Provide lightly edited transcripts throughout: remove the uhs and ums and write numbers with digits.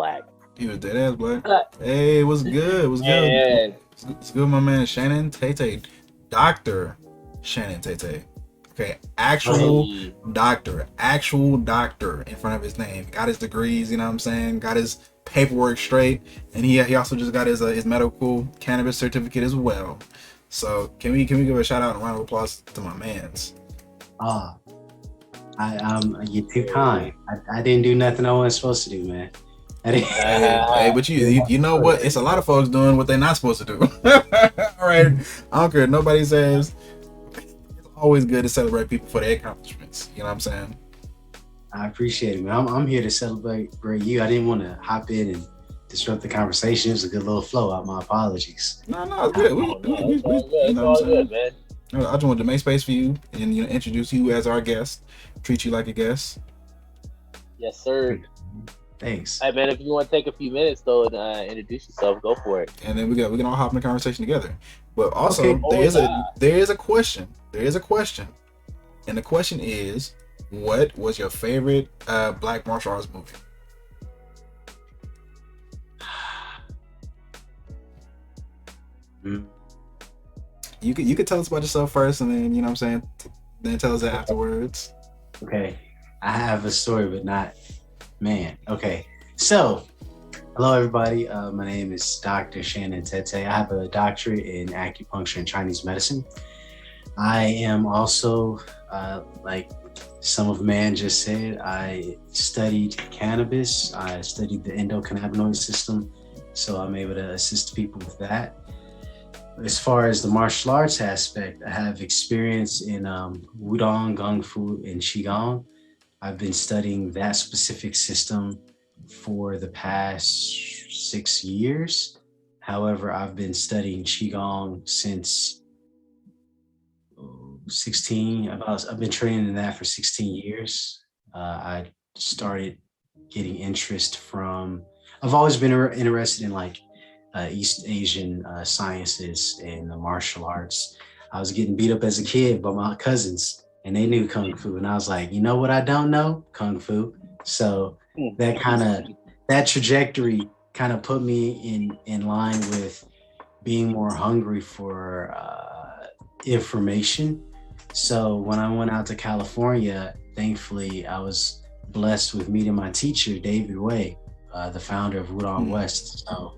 black. He was dead ass black. Hey, what's good? What's good? And It's good, my man. Shannon Tetteh, Doctor Shannon Tetteh. Okay, actual doctor in front of his name. Got his degrees, you know what I'm saying? Got his paperwork straight, and he also just got his medical cannabis certificate as well. So can we give a shout out and round of applause to my man's? You're too kind. I didn't do nothing I wasn't supposed to do, man. Hey, but you know what? It's a lot of folks doing what they're not supposed to do. All right, I don't care. Nobody says. It's always good to celebrate people for their accomplishments. You know what I'm saying? I appreciate it, man. I'm here to celebrate you. I didn't want to hop in and disrupt the conversation. It was a good little flow. My apologies. No, it's good. It's all good, man. I just wanted to make space for you and introduce you as our guest, treat you like a guest. Yes, sir. Thanks. Hey, man, if you want to take a few minutes though and introduce yourself, go for it. And then we can all hop in the conversation together. But also, Okay. there is a question. And the question is, what was your favorite black martial arts movie? You could tell us about yourself first, and then you know what I'm saying, then tell us that afterwards. Okay, I have a story, but not man. Okay, so hello everybody. My name is Dr. Shannon Tetteh. I have a doctorate in acupuncture and Chinese medicine. I am also, like SumOfMan just said, I studied cannabis. I studied the endocannabinoid system, so I'm able to assist people with that. As far as the martial arts aspect, I have experience in Wudong, Kung Fu, and Qi Gong. I've been studying that specific system for the past 6 years. However, I've been studying Qi Gong since 16. I've been training in that for 16 years. I started getting interest from, I've always been interested in like East Asian sciences and the martial arts. I was getting beat up as a kid by my cousins and they knew Kung Fu. And I was like, you know what I don't know? Kung Fu. So that trajectory kind of put me in line with being more hungry for information. So when I went out to California, thankfully I was blessed with meeting my teacher, David Way, the founder of Wudong West. So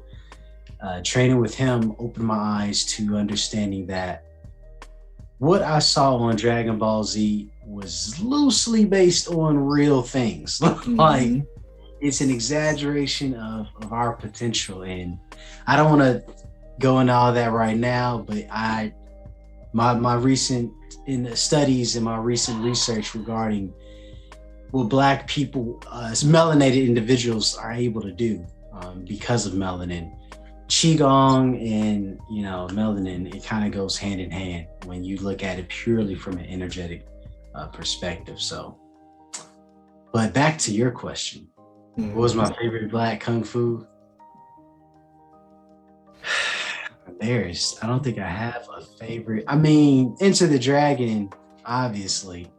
training with him opened my eyes to understanding that what I saw on Dragon Ball Z was loosely based on real things. Like it's an exaggeration of our potential. And I don't want to go into all that right now, but my recent in the studies and my recent research regarding what Black people, melanated individuals are able to do because of melanin. Qigong and melanin, it kind of goes hand in hand when you look at it purely from an energetic perspective. So, but back to your question, what was my favorite Black Kung Fu? I don't think I have a favorite. I mean, Enter the Dragon, obviously.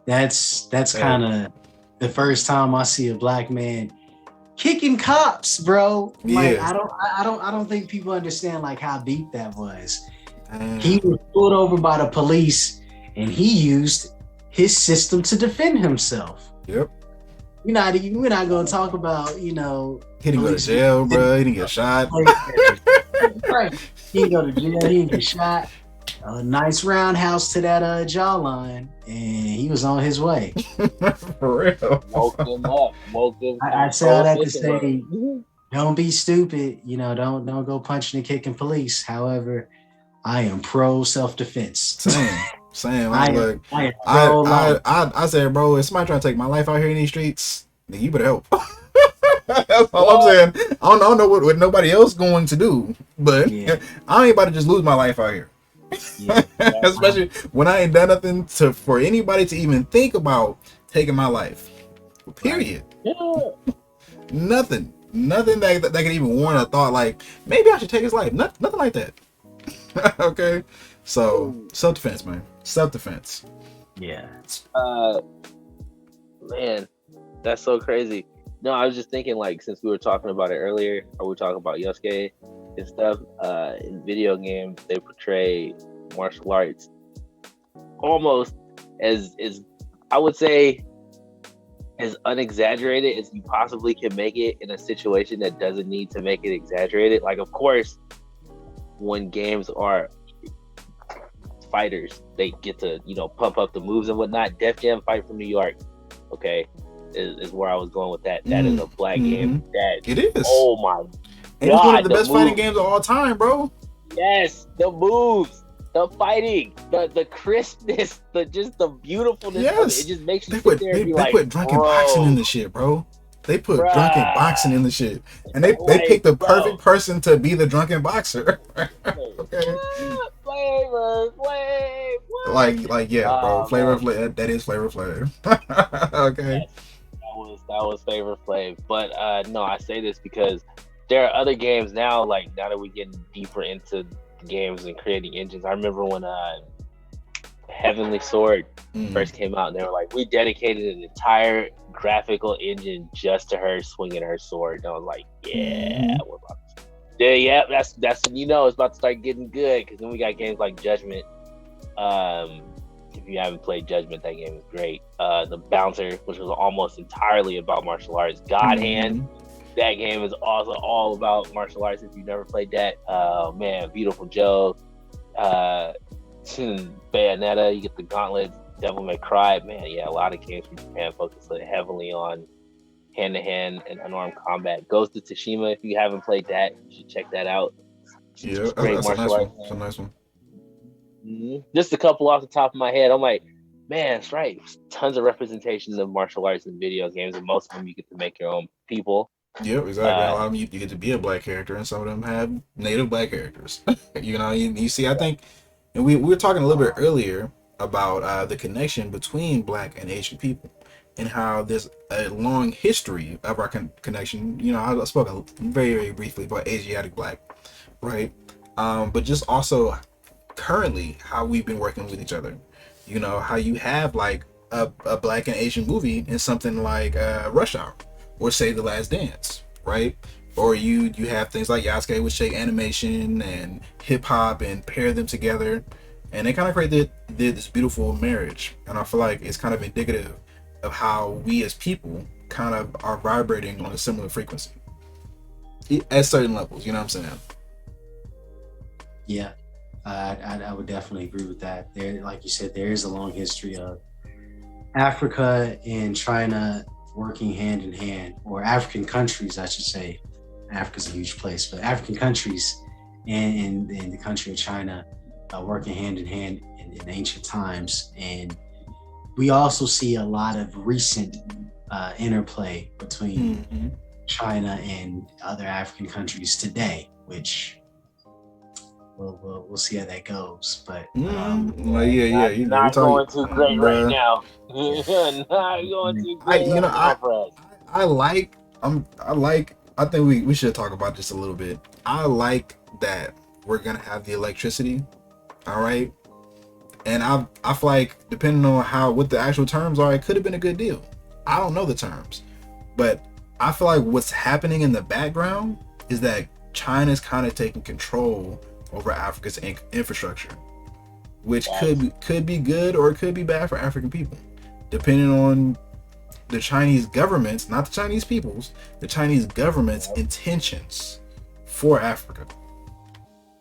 That's kind of the first time I see a Black man kicking cops, bro. Like I don't think people understand like how deep that was. He was pulled over by the police and he used his system to defend himself. Yep. We're not gonna talk about, he didn't go to jail, bro. He didn't get shot. Right. He didn't go to jail, he didn't get shot. A nice roundhouse to that jawline, and he was on his way. For real. Woke him up. I say all that to say, don't be stupid. Don't go punching and kicking police. However, I am pro self-defense. Same. I said, bro, if somebody trying to take my life out here in these streets, then you better help. That's all I'm saying. I don't know what nobody else going to do, but I ain't about to just lose my life out here. Yeah. Especially when I ain't done nothing for anybody to even think about taking my life. Period. Yeah. Nothing that can even warrant a thought like maybe I should take his life. Nothing like that. Okay. So self-defense, man. Self-defense. Yeah. Man, that's so crazy. No, I was just thinking, like, since we were talking about it earlier, or we were talking about Yosuke and stuff, in video games, they portray martial arts almost as I would say, as unexaggerated as you possibly can make it in a situation that doesn't need to make it exaggerated. Like, of course, when games are fighters, they get to, pump up the moves and whatnot. Def Jam Fight from New York, okay, is where I was going with that. That is a black game. That it is. Oh my and god, it's one of the best fighting games of all time, bro. Yes, the moves, the fighting, the crispness, just the beautifulness of it. It just makes you sit there and be like, they put drunken boxing in the shit, bro. They put drunken boxing in the shit. And they picked the perfect person to be the drunken boxer. Okay. Flavor Flav. Like yeah, bro. Flavor Flav, that is Flavor Flav. Okay. Yes, that was Flavor Flav. But no, I say this because there are other games now, like now that we're getting deeper into games and creating engines. I remember when Heavenly Sword first came out, and they were like, we dedicated an entire graphical engine just to her swinging her sword. And I was like, we're about to. Yeah, that's it's about to start getting good, because then we got games like Judgment. If you haven't played Judgment, that game is great. The Bouncer, which was almost entirely about martial arts. God Hand, that game is also all about martial arts. If you've never played that, man, Beautiful Joe, Bayonetta, you get the Gauntlets, Devil May Cry, man, yeah, a lot of games from Japan focus heavily on hand-to-hand and unarmed combat. Ghost of Tsushima, if you haven't played that, you should check that out. Yeah, that's a nice one. That's a nice one. Just a couple off the top of my head. I'm like, man, that's right. Tons of representations of martial arts in video games, and most of them you get to make your own people. Yep, exactly. A lot of them you get to be a black character, and some of them have native black characters. You see, I think, and we were talking a little bit earlier about the connection between black and Asian people, and how there's a long history of our connection. I spoke very, very briefly about Asiatic black, right? But just also currently how we've been working with each other. How you have like a black and Asian movie in something like Rush Hour, or say The Last Dance, right? Or you have things like Yasuke, which take animation and hip hop and pair them together, and they kind of created this beautiful marriage. And I feel like it's kind of indicative of how we as people kind of are vibrating on a similar frequency at certain levels. You know what I'm saying? Yeah, I would definitely agree with that. There, like you said, there is a long history of Africa and China working hand in hand, or African countries, I should say. Africa's a huge place, but African countries and the country of China working hand in hand in ancient times. And we also see a lot of recent interplay between China and other African countries today, which we'll see how that goes. But not going too great right now. Not going too great. I think we should talk about this a little bit. I like that we're gonna have the electricity, all right. And I feel like, depending on what the actual terms are, it could have been a good deal. I don't know the terms, but I feel like what's happening in the background is that China's kind of taking control over Africa's infrastructure, which could be good or it could be bad for African people, depending on the Chinese government's, not the Chinese people's, the Chinese government's intentions for Africa.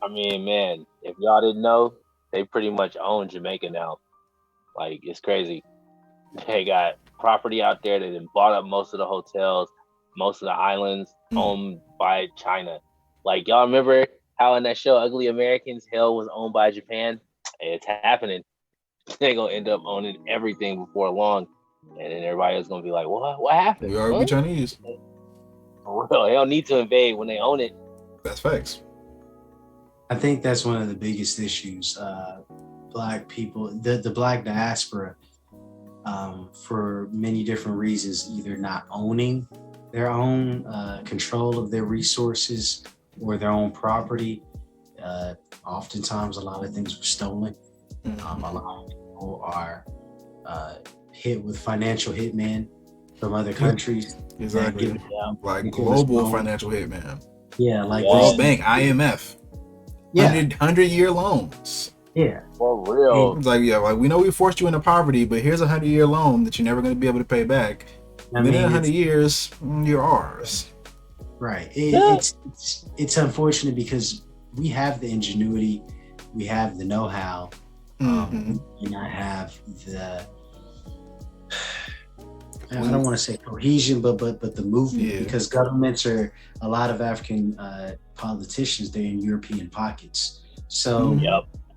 I mean, man, if y'all didn't know, they pretty much own Jamaica now. Like, it's crazy. They got property out there. They done bought up most of the hotels, most of the islands owned by China. Like, y'all remember how in that show Ugly Americans, hell was owned by Japan? It's happening. They're gonna end up owning everything before long, and then everybody is gonna be like, what happened? We are Chinese. For real, they don't need to invade when they own it. That's facts. I think that's one of the biggest issues. Black people, the Black diaspora, for many different reasons, either not owning their own control of their resources or their own property. Oftentimes, a lot of things were stolen. A lot of people are hit with financial hitmen from other countries. Exactly. Like global financial hitman. Yeah, like World Bank, IMF. Yeah. 100-year loans. Yeah. For real. It's like, yeah, like we know we forced you into poverty, but here's a 100-year loan that you're never going to be able to pay back. And then in 100 years, you're ours. Right. It's unfortunate because we have the ingenuity, we have the know-how, we do not have the. I don't want to say cohesion, but the movement, because governments are a lot of African politicians. They're in European pockets, so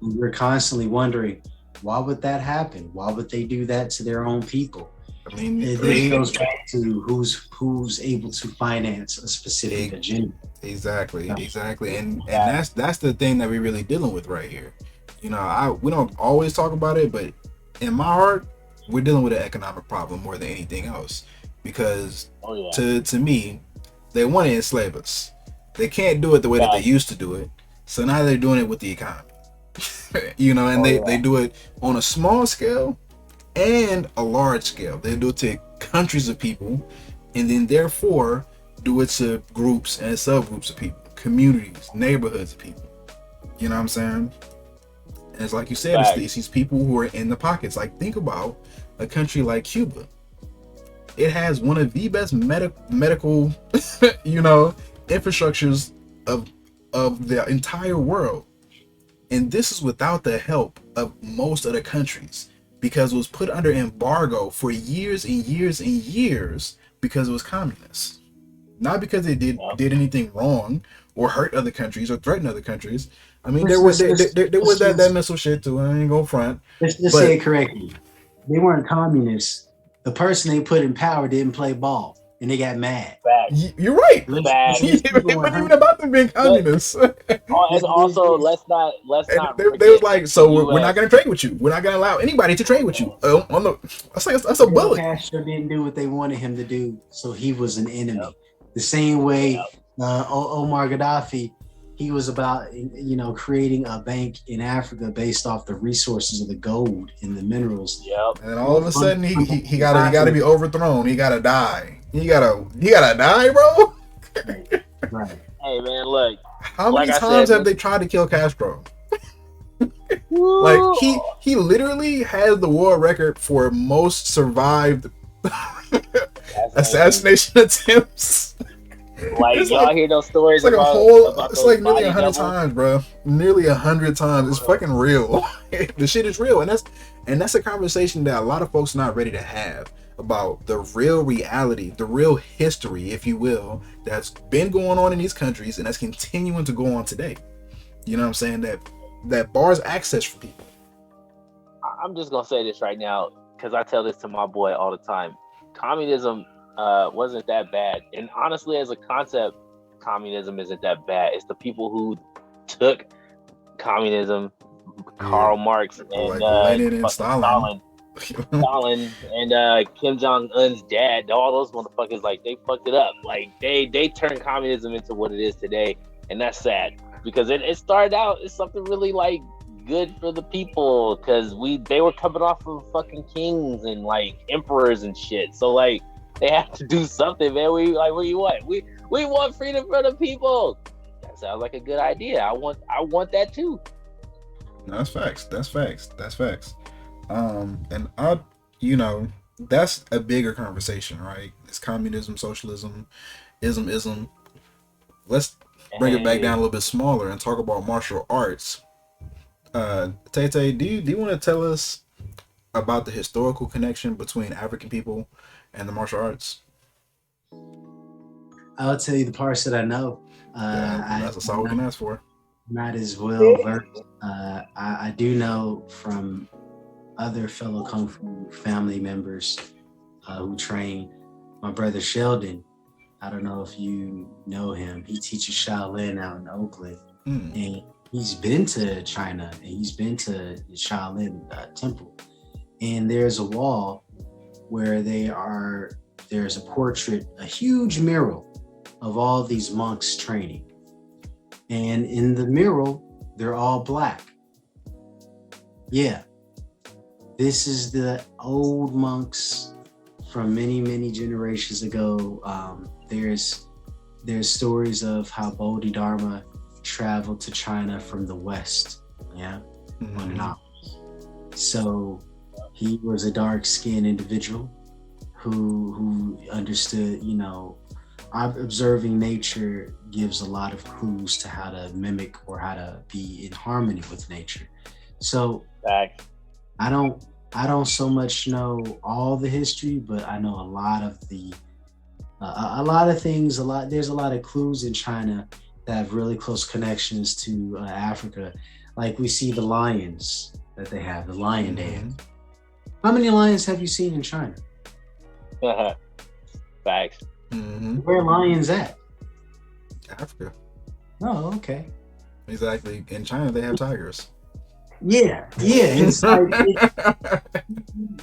we're constantly wondering, why would that happen? Why would they do that to their own people? I mean, it goes back to who's able to finance a specific agenda. Exactly, and that's the thing that we're really dealing with right here. You know, we don't always talk about it, but in my heart, we're dealing with an economic problem more than anything else. Because to me, they want to enslave us. They can't do it the way that they used to do it, so now they're doing it with the economy. You know, and they do it on a small scale and a large scale. They do it to countries of people, and then therefore do it to groups and subgroups of people, communities, neighborhoods of people. You know what I'm saying? And it's like you said, it's these people who are in the pockets. Like, think about a country like Cuba. It has one of the best medical you know, infrastructures of the entire world. And this is without the help of most other countries, because it was put under embargo for years and years and years because it was communist. Not because they did anything wrong or hurt other countries or threaten other countries. I mean, there was that missile shit too. I ain't gonna front. Let's say it correctly. They weren't communists. The person they put in power didn't play ball, and they got mad. You're right. It wasn't even about them being communists. And also, let's not. They was like, so we're not gonna trade with you. We're not gonna allow anybody to trade with you. That's a bullet. Castro didn't do what they wanted him to do, so he was an enemy. The same way Omar Gaddafi, he was about, you know, creating a bank in Africa based off the resources of the gold and the minerals. And all of a sudden he gotta be overthrown. He gotta die. He gotta die, bro. Right. Hey man, look. How many times have they tried to kill Castro? Like he literally has the world record for most survived assassination attempts. Like y'all hear those stories? It's like it's like nearly 100 times, bro. Nearly 100 times. It's fucking real. The shit is real, and that's a conversation that a lot of folks are not ready to have about the real reality, the real history, if you will, that's been going on in these countries and that's continuing to go on today. You know what I'm saying? That bars access for people. I'm just gonna say this right now because I tell this to my boy all the time. Communism wasn't that bad, and honestly, as a concept, communism isn't that bad. It's the people who took communism, Karl Marx and Lenin and Stalin and Kim Jong-un's dad, all those motherfuckers, like they fucked it up. Like they turned communism into what it is today, and that's sad because it started out as something really like good for the people because they were coming off of fucking kings and like emperors and shit. So like they have to do something, man. We like, what do you want? We want freedom for the people. That sounds like a good idea. I want that too. No, that's facts. And you know, that's a bigger conversation, right? It's communism, socialism, ism. Let's bring it back down a little bit smaller and talk about martial arts. Tetteh, do you want to tell us about the historical connection between African people and the martial arts? I'll tell you the parts that I know. That's all we can ask for. Not as well versed. I do know from other fellow Kung Fu family members who train. My brother Sheldon, I don't know if you know him. He teaches Shaolin out in Oakland, and he's been to China and he's been to the Shaolin temple. And there's a wall where there's a portrait, a huge mural of all these monks training. And in the mural, they're all black. Yeah. This is the old monks from many generations ago. There's stories of how Bodhidharma traveled to China from the West, on and off. So he was a dark-skinned individual who understood, observing nature gives a lot of clues to how to mimic or how to be in harmony with nature. So I don't so much know all the history, but I know a lot of the things. There's a lot of clues in China that have really close connections to Africa. Like we see the lions that they have, the lion dance. How many lions have you seen in China? Facts. Where are lions at? Africa. Oh, okay. Exactly. In China, they have tigers. Yeah. It's like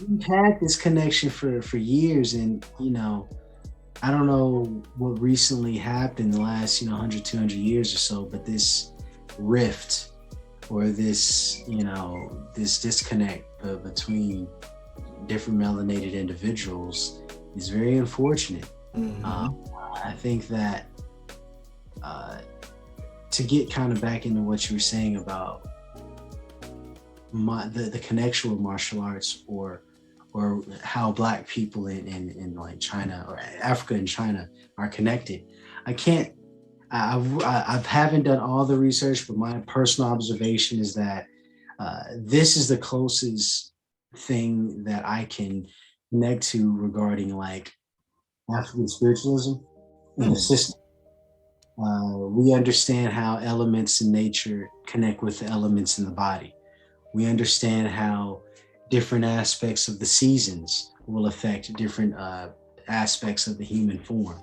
we've had this connection for years, and I don't know what recently happened the last 100, 200 years or so, but this rift or this this disconnect between different melanated individuals is very unfortunate. I think that to get kind of back into what you were saying about the connection with martial arts or how Black people in like China or Africa and China are connected, I haven't done all the research, but my personal observation is that this is the closest thing that I can connect to regarding like African spiritualism in the system. We understand how elements in nature connect with the elements in the body. We understand how different aspects of the seasons will affect different aspects of the human form.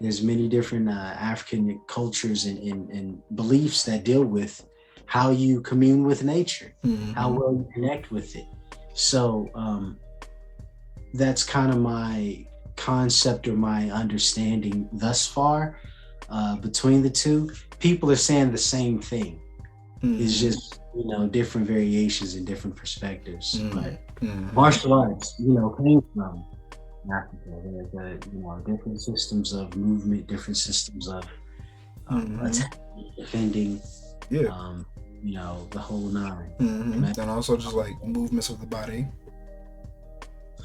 There's many different African cultures and beliefs that deal with how you commune with nature, how well you connect with it. So that's kind of my concept or my understanding thus far. Between the two, people are saying the same thing. It's just different variations and different perspectives. But martial arts, came from Africa. There's different systems of movement, different systems of attacking, defending. The whole nine. And also just like movements of the body.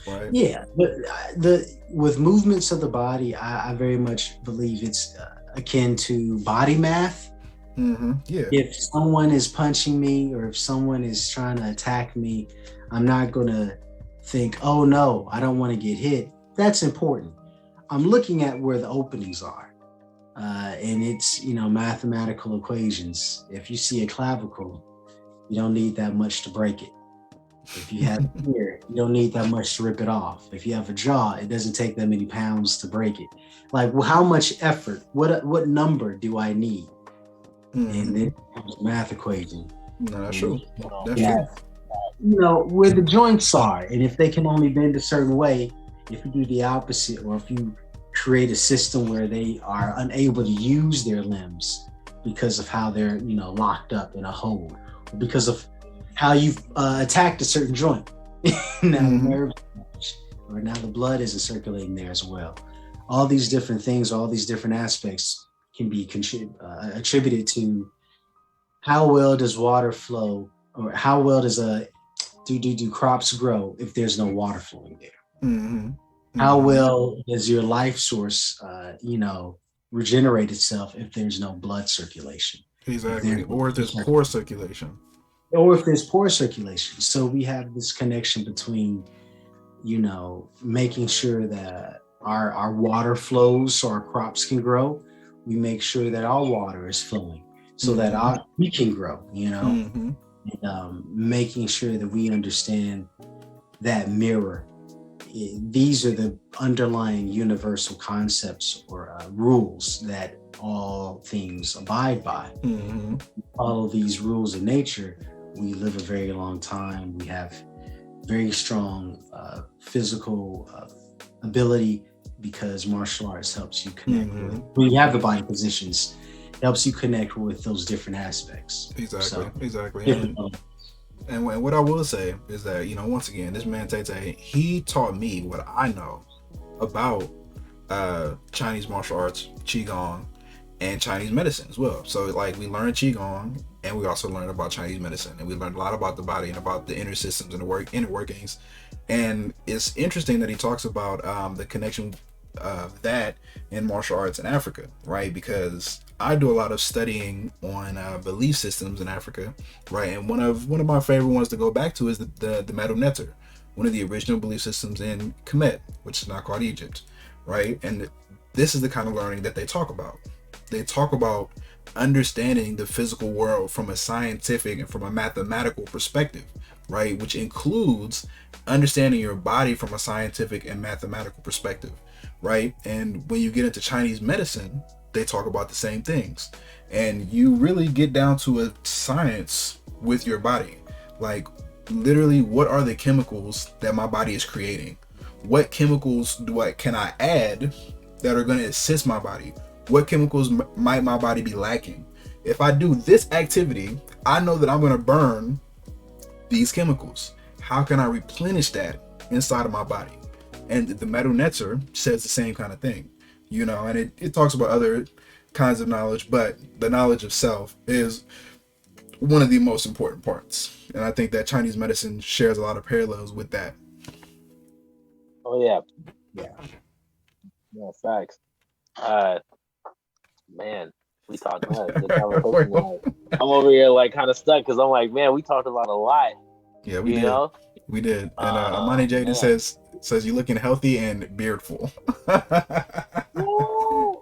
Right. Yeah, but with movements of the body, I very much believe it's akin to body math. Yeah. If someone is punching me or if someone is trying to attack me, I'm not gonna think, oh no, I don't want to get hit. That's important. I'm looking at where the openings are, and it's mathematical equations. If you see a clavicle, you don't need that much to break it. If you have ear, you don't need that much to rip it off. If you have a jaw, it doesn't take that many pounds to break it. Like, well, how much effort? What number do I need? And then comes math equation. No, that's true. That's true. Where the joints are, and if they can only bend a certain way, if you do the opposite, or if you create a system where they are unable to use their limbs because of how they're locked up in a hold, or because of how you've attacked a certain joint. Now the nerves, or now the blood isn't circulating there as well. All these different things, all these different aspects can be attributed to how well does water flow, or how well does do crops grow if there's no water flowing there. How well does your life source regenerate itself if there's no blood circulation? Exactly. Or if there's poor circulation. So we have this connection between, making sure that our water flows so our crops can grow. We make sure that our water is flowing so that we can grow, and making sure that we understand that mirror. These are the underlying universal concepts or rules that all things abide by. Follow these rules of nature. We live a very long time. We have very strong physical ability because martial arts helps you connect with. When you have the body positions, it helps you connect with those different aspects. Exactly. And what I will say is that, once again, this man Tetteh, he taught me what I know about Chinese martial arts, Qi Gong, and Chinese medicine as well. So like we learned Qi Gong, and we also learned about Chinese medicine, and we learned a lot about the body and about the inner systems and the inner workings. And it's interesting that he talks about the connection of that in martial arts in Africa, right? Because I do a lot of studying on belief systems in Africa, right? And one of my favorite ones to go back to is the Medu Neter, one of the original belief systems in Kemet, which is now called Egypt, right? And this is the kind of learning that they talk about. They talk about understanding the physical world from a scientific and from a mathematical perspective, right? Which includes understanding your body from a scientific and mathematical perspective, right? And when you get into Chinese medicine, they talk about the same things. And you really get down to a science with your body. Like, literally, what are the chemicals that my body is creating? What chemicals can I add that are going to assist my body? What chemicals might my body be lacking? If I do this activity, I know that I'm going to burn these chemicals. How can I replenish that inside of my body? And the Medu Neter says the same kind of thing, and it talks about other kinds of knowledge, but the knowledge of self is one of the most important parts. And I think that Chinese medicine shares a lot of parallels with that. Oh yeah. Yeah, facts. Man, we talked about it. I'm over here like kind of stuck because I'm like, man, we talked about a lot. Yeah, we did. We did. And Amani Jaden says you're looking healthy and beardful.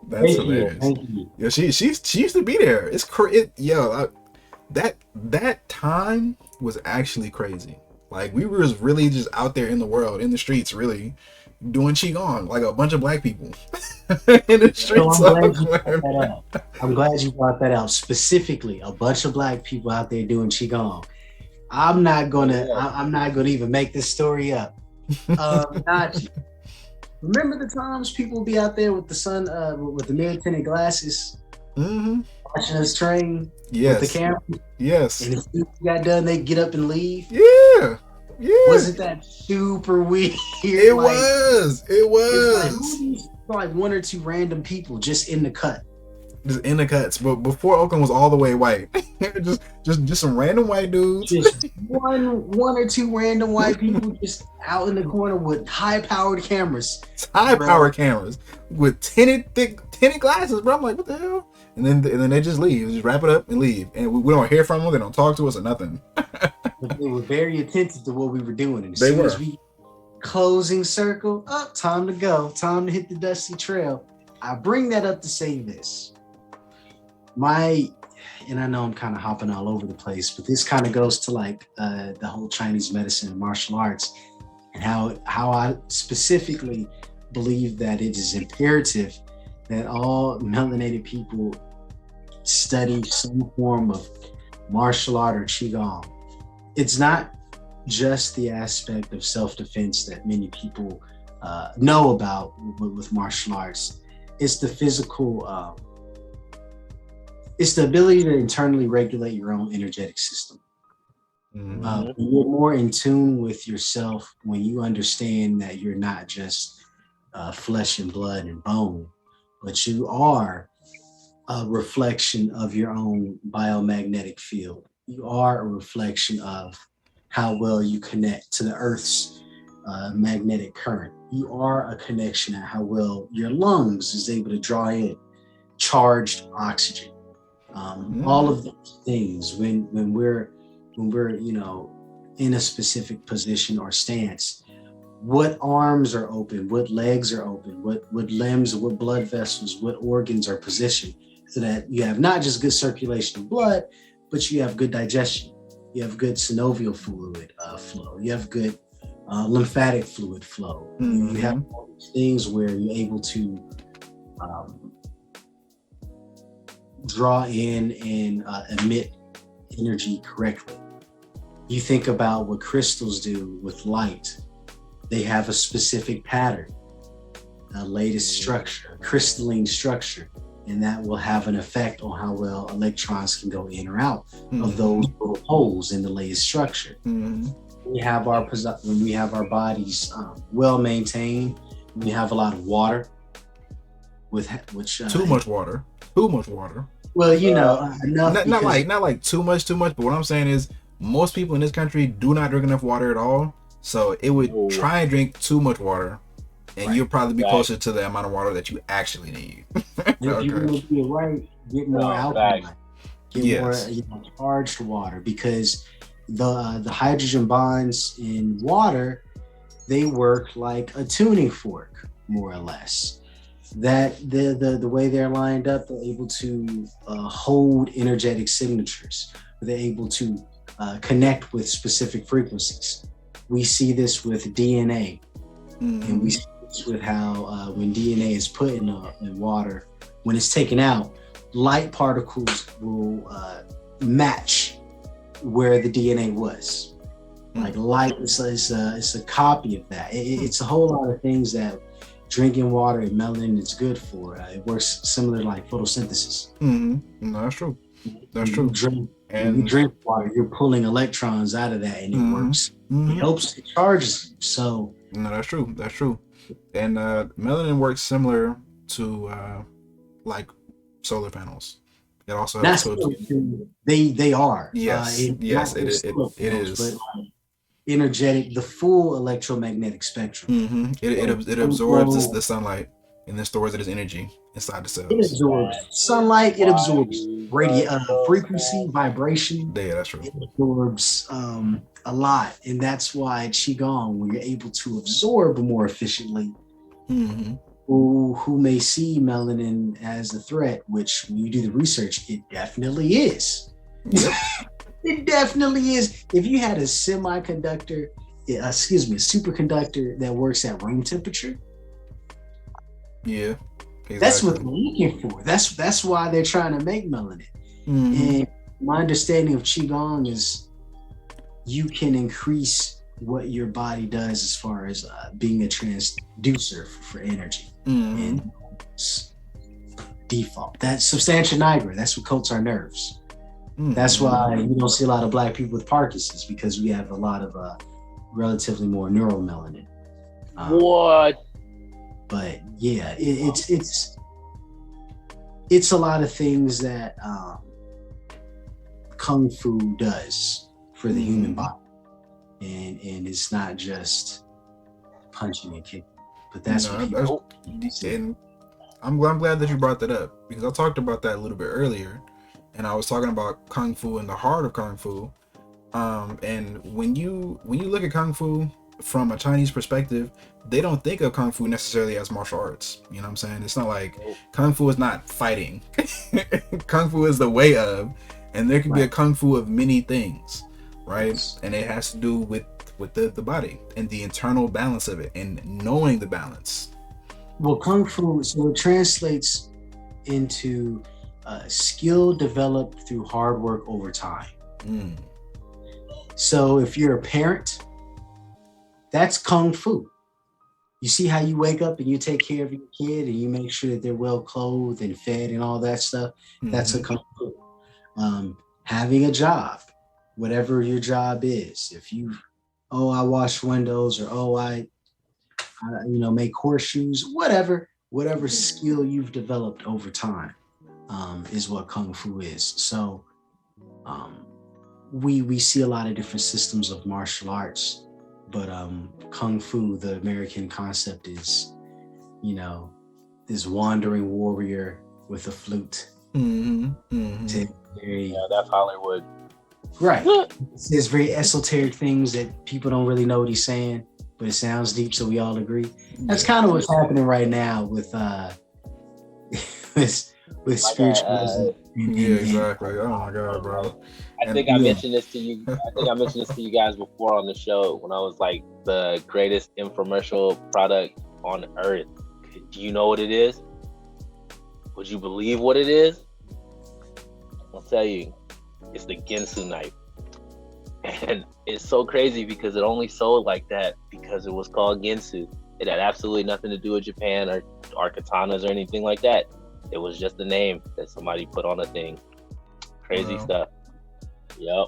That's hilarious. Thank you. Yo, she used to be there. It's that time was actually crazy. Like we were really just out there in the world, in the streets, really doing Qigong, like a bunch of black people in the streets. I'm glad you brought that out. Specifically, a bunch of black people out there doing Qigong. I'm not gonna even make this story up. Remember the times people would be out there with the sun, with the mirror tinted glasses, watching us train with the camera. Yes. And if you got done, they get up and leave. Yeah. Yeah. Wasn't that super weird? It was. It was. Like one or two random people just in the cut. Just in the cuts, but before Oakland was all the way white, just some random white dudes. Just one or two random white people just out in the corner with high-powered cameras. High-powered cameras with tinted glasses, bro. I'm like, what the hell? And then they just leave, just wrap it up and leave, and we don't hear from them. They don't talk to us or nothing. But they were very attentive to what we were doing. And as soon as we closing circle, time to go, time to hit the dusty trail. I bring that up to say this. And I know I'm kind of hopping all over the place, but this kind of goes to like the whole Chinese medicine and martial arts, and how I specifically believe that it is imperative that all melanated people study some form of martial art or Qigong. It's not just the aspect of self-defense that many people know about with martial arts. It's the physical, it's the ability to internally regulate your own energetic system. You're more in tune with yourself when you understand that you're not just flesh and blood and bone, but you are a reflection of your own biomagnetic field. You are a reflection of how well you connect to the Earth's magnetic current. You are a connection at how well your lungs is able to draw in charged oxygen. All of those things when we're in a specific position or stance, what arms are open, what legs are open, what limbs, what blood vessels, what organs are positioned, so that you have not just good circulation of blood, but you have good digestion, you have good synovial fluid flow, you have good lymphatic fluid flow. You have all these things where you're able to draw in and emit energy correctly. You think about what crystals do with light. They have a specific pattern, a lattice structure, crystalline structure. and that will have an effect on how well electrons can go in or out of those little holes in the layered structure. When we have our bodies well maintained, we have a lot of water, which too much water. Well, enough. Not like too much. But what I'm saying is, most people in this country do not drink enough water at all. So it would try and drink too much water, and you'll probably be closer to the amount of water that you actually need. If you want to be right, get more alkaline, get more charged water, because the hydrogen bonds in water, they work like a tuning fork, more or less. That the way they're lined up, they're able to hold energetic signatures. They're able to connect with specific frequencies. We see this with DNA, and we see this with how when DNA is put in water, when it's taken out, light particles will match where the DNA was. Like light is a copy of that. It's a whole lot of things that drinking water and melanin is good for. It works similar to like photosynthesis. No, that's true. That's true. When you drink water, you're pulling electrons out of that, and it works. It helps, it charges you. So no, that's true. That's true. And melanin works similar to like solar panels. It also helps. They are. Yes. It is. But energetic, the full electromagnetic spectrum. It absorbs the sunlight and then stores it as energy inside the cells. It absorbs sunlight. It absorbs frequency, vibration. Yeah, that's true. It absorbs a lot, and that's why Qigong, when you're able to absorb more efficiently, who may see melanin as a threat, which when you do the research, it definitely is. Yep. It definitely is. If you had a superconductor that works at room temperature, yeah, exactly. That's what they're looking for. That's why they're trying to make melanin. And my understanding of Qigong is you can increase what your body does as far as being a transducer for energy. And default. That's substantia nigra. That's what coats our nerves. That's why you don't see a lot of Black people with Parkinson's, because we have a lot of relatively more neuromelanin. What? But yeah, it's a lot of things that Kung Fu does for the human body, and it's not just punching and kicking, but that's what people. And I'm glad that you brought that up, because I talked about that a little bit earlier. And I was talking about Kung Fu and the heart of Kung Fu. And when you look at Kung Fu from a Chinese perspective, they don't think of Kung Fu necessarily as martial arts. You know what I'm saying? It's not like Kung Fu is not fighting. Kung Fu is the way of, and there can be a Kung Fu of many things, right? And it has to do with the body and the internal balance of it and knowing the balance. Well, Kung Fu, so it translates into skill developed through hard work over time. So if you're a parent, that's Kung Fu. You see how you wake up and you take care of your kid and you make sure that they're well clothed and fed and all that stuff. That's a Kung Fu. Having a job, whatever your job is. If I wash windows, or I make horseshoes, whatever skill you've developed over time. Is what Kung Fu is. So we see a lot of different systems of martial arts, but Kung Fu, the American concept, is this wandering warrior with a flute. That's Hollywood. Right. There's very esoteric things that people don't really know what he's saying, but it sounds deep, so we all agree. That's kind of what's happening right now with with spiritualism. Yeah, exactly. Oh my God, bro. I think I mentioned this to you. I think I mentioned this to you guys before on the show when I was like, the greatest infomercial product on earth. Do you know what it is? Would you believe what it is? I'll tell you. It's the Ginsu knife. And it's so crazy because it only sold like that because it was called Ginsu. It had absolutely nothing to do with Japan or katanas or anything like that. It was just a name that somebody put on a thing. Crazy stuff. Yep.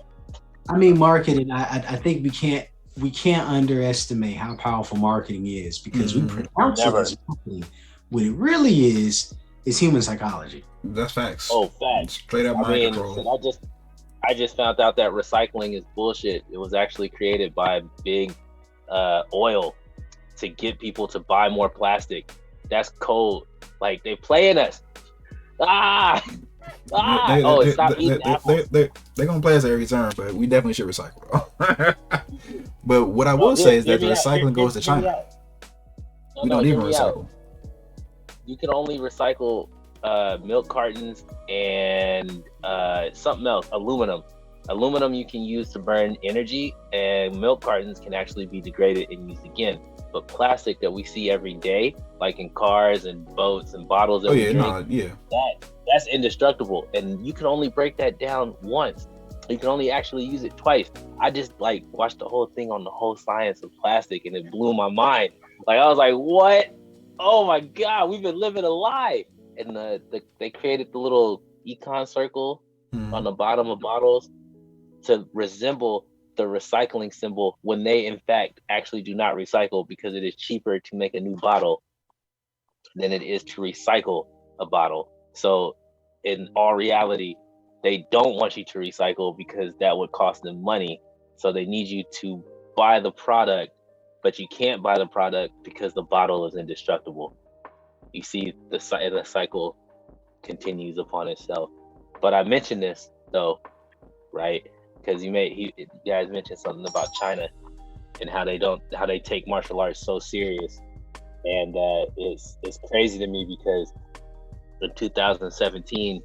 I mean, marketing. I think we can't underestimate how powerful marketing is, because we pronounce it as marketing. What it really is human psychology. That's facts. Oh, facts. Straight up mind control. I just found out that recycling is bullshit. It was actually created by big oil to get people to buy more plastic. That's cold. Like, they playing us. Stop eating apples. They're gonna play us every turn, but we definitely should recycle. But what I will say is that the recycling goes to China. We don't even recycle. You can only recycle milk cartons and something else, aluminum. Aluminum you can use to burn energy, and milk cartons can actually be degraded and used again. But plastic that we see every day, like in cars and boats and bottles that we drink, that's indestructible, and you can only break that down once. You can only actually use it twice. I just watched the whole thing on the whole science of plastic, and it blew my mind. Like, I was like, what? Oh my God, we've been living a lie. And they created the little econ circle on the bottom of bottles to resemble the recycling symbol, when they in fact actually do not recycle, because it is cheaper to make a new bottle than it is to recycle a bottle. So in all reality, they don't want you to recycle because that would cost them money. So they need you to buy the product, but you can't buy the product because the bottle is indestructible. You see, the cycle continues upon itself. But I mentioned this though, right? Because you guys mentioned something about China and how they take martial arts so serious, and it's crazy to me because in 2017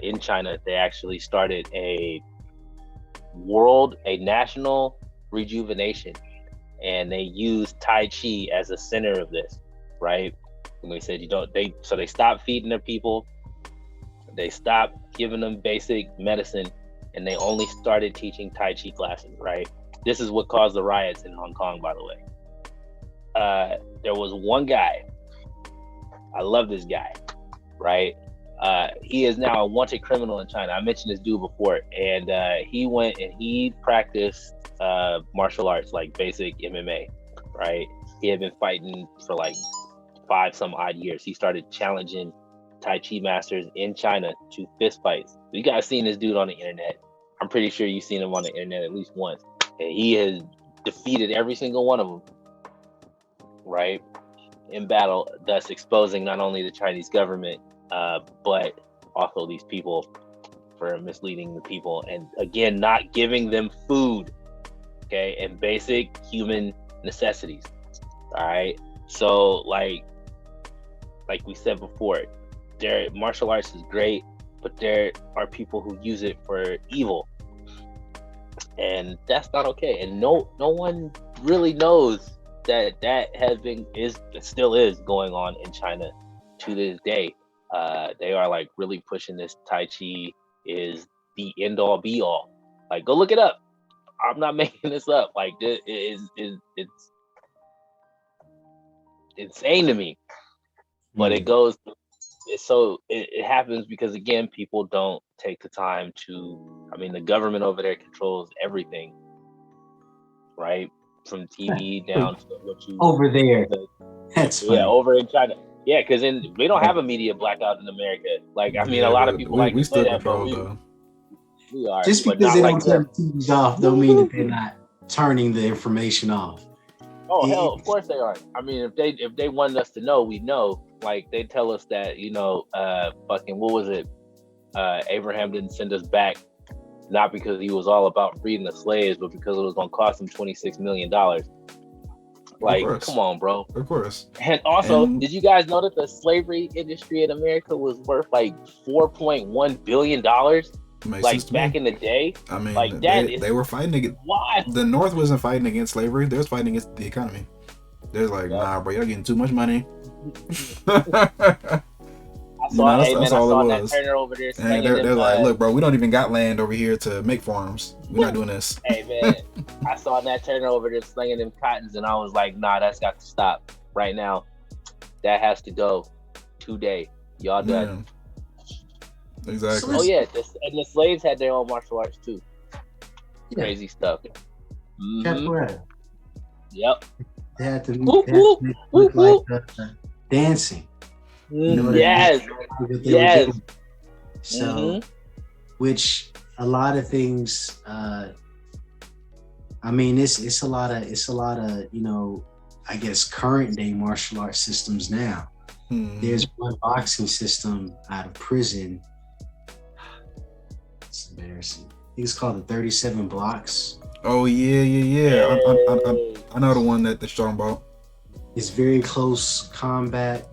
in China they actually started a national rejuvenation, and they used Tai Chi as a center of this, right? And they said so they stopped feeding their people, they stopped giving them basic medicine, and they only started teaching Tai Chi classes, right? This is what caused the riots in Hong Kong, by the way. There was one guy, I love this guy, right? He is now a wanted criminal in China. I mentioned this dude before, and he went and he practiced martial arts, like basic MMA, right? He had been fighting for like 5 some odd years. He started challenging Tai Chi masters in China to fist fights. You guys seen this dude on the internet. I'm pretty sure you've seen him on the internet at least once. And he has defeated every single one of them, right, in battle, thus exposing not only the Chinese government, but also these people for misleading the people, and again, not giving them food, okay, and basic human necessities. All right. So like we said before, martial arts is great, but there are people who use it for evil, and that's not okay. And no one really knows that still is going on in China to this day. They are like really pushing this. Tai Chi is the end all be all. Like, go look it up. I'm not making this up. Like, it's insane to me. But it happens because, again, people don't take the time to, the government over there controls everything, right? From TV down to what you... Over there. That's funny. Yeah, over in China. Yeah, because we don't have a media blackout in America. Like, a lot of people we still that, control, we are. Just because they don't turn the TVs off don't mean that they're not turning the information off. Oh, hell, of course they are. If they wanted us to know, we know. Like, they tell us that, what was it? Abraham didn't send us back, not because he was all about freeing the slaves, but because it was going to cost him $26 million. Like, come on, bro. Of course. And also, did you guys know that the slavery industry in America was worth like $4.1 billion? Like, back in the day? Like, they were fighting against... Why? The North wasn't fighting against slavery. They was fighting against the economy. They're like, nah, bro, y'all getting too much money. I saw that Turner over there. And they're like, look, bro, we don't even got land over here to make farms. We're not doing this. Hey, man, I saw Nat Turner over there slinging them cottons, and I was like, nah, that's got to stop right now. That has to go today. Y'all done. Yeah, exactly. Oh yeah, and the slaves had their own martial arts too. Yeah. Crazy stuff. Capoeira. Yep. They had to, Whoop, they had to make it look whoop, like dancing. You know what Yes. what they Yes. were doing. So, which a lot of things. I mean, it's a lot of you know, I guess current day martial arts systems now. There's one boxing system out of prison. It's embarrassing. I think it's called the 37 blocks. Oh yeah. I know the one that they're talking about. It's very close combat,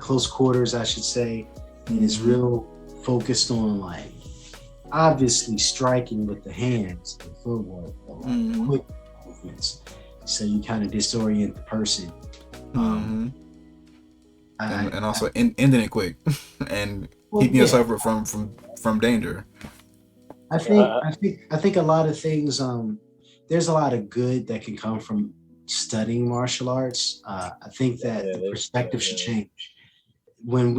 close quarters, I should say, and it's real focused on like obviously striking with the hands and footwork, but like quick movements, so you kind of disorient the person. And also ending it quick and keeping yourself from danger. I think a lot of things. There's a lot of good that can come from studying martial arts. I think that the perspective should change. When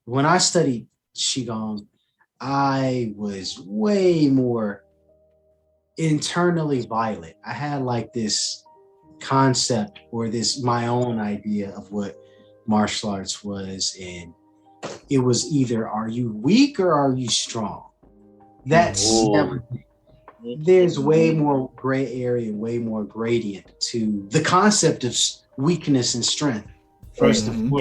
when I studied Qigong, I was way more internally violent. I had like this concept or this my own idea of what martial arts was, and it was either are you weak or are you strong? That's never. There's way more gray area, way more gradient to the concept of weakness and strength. First of all,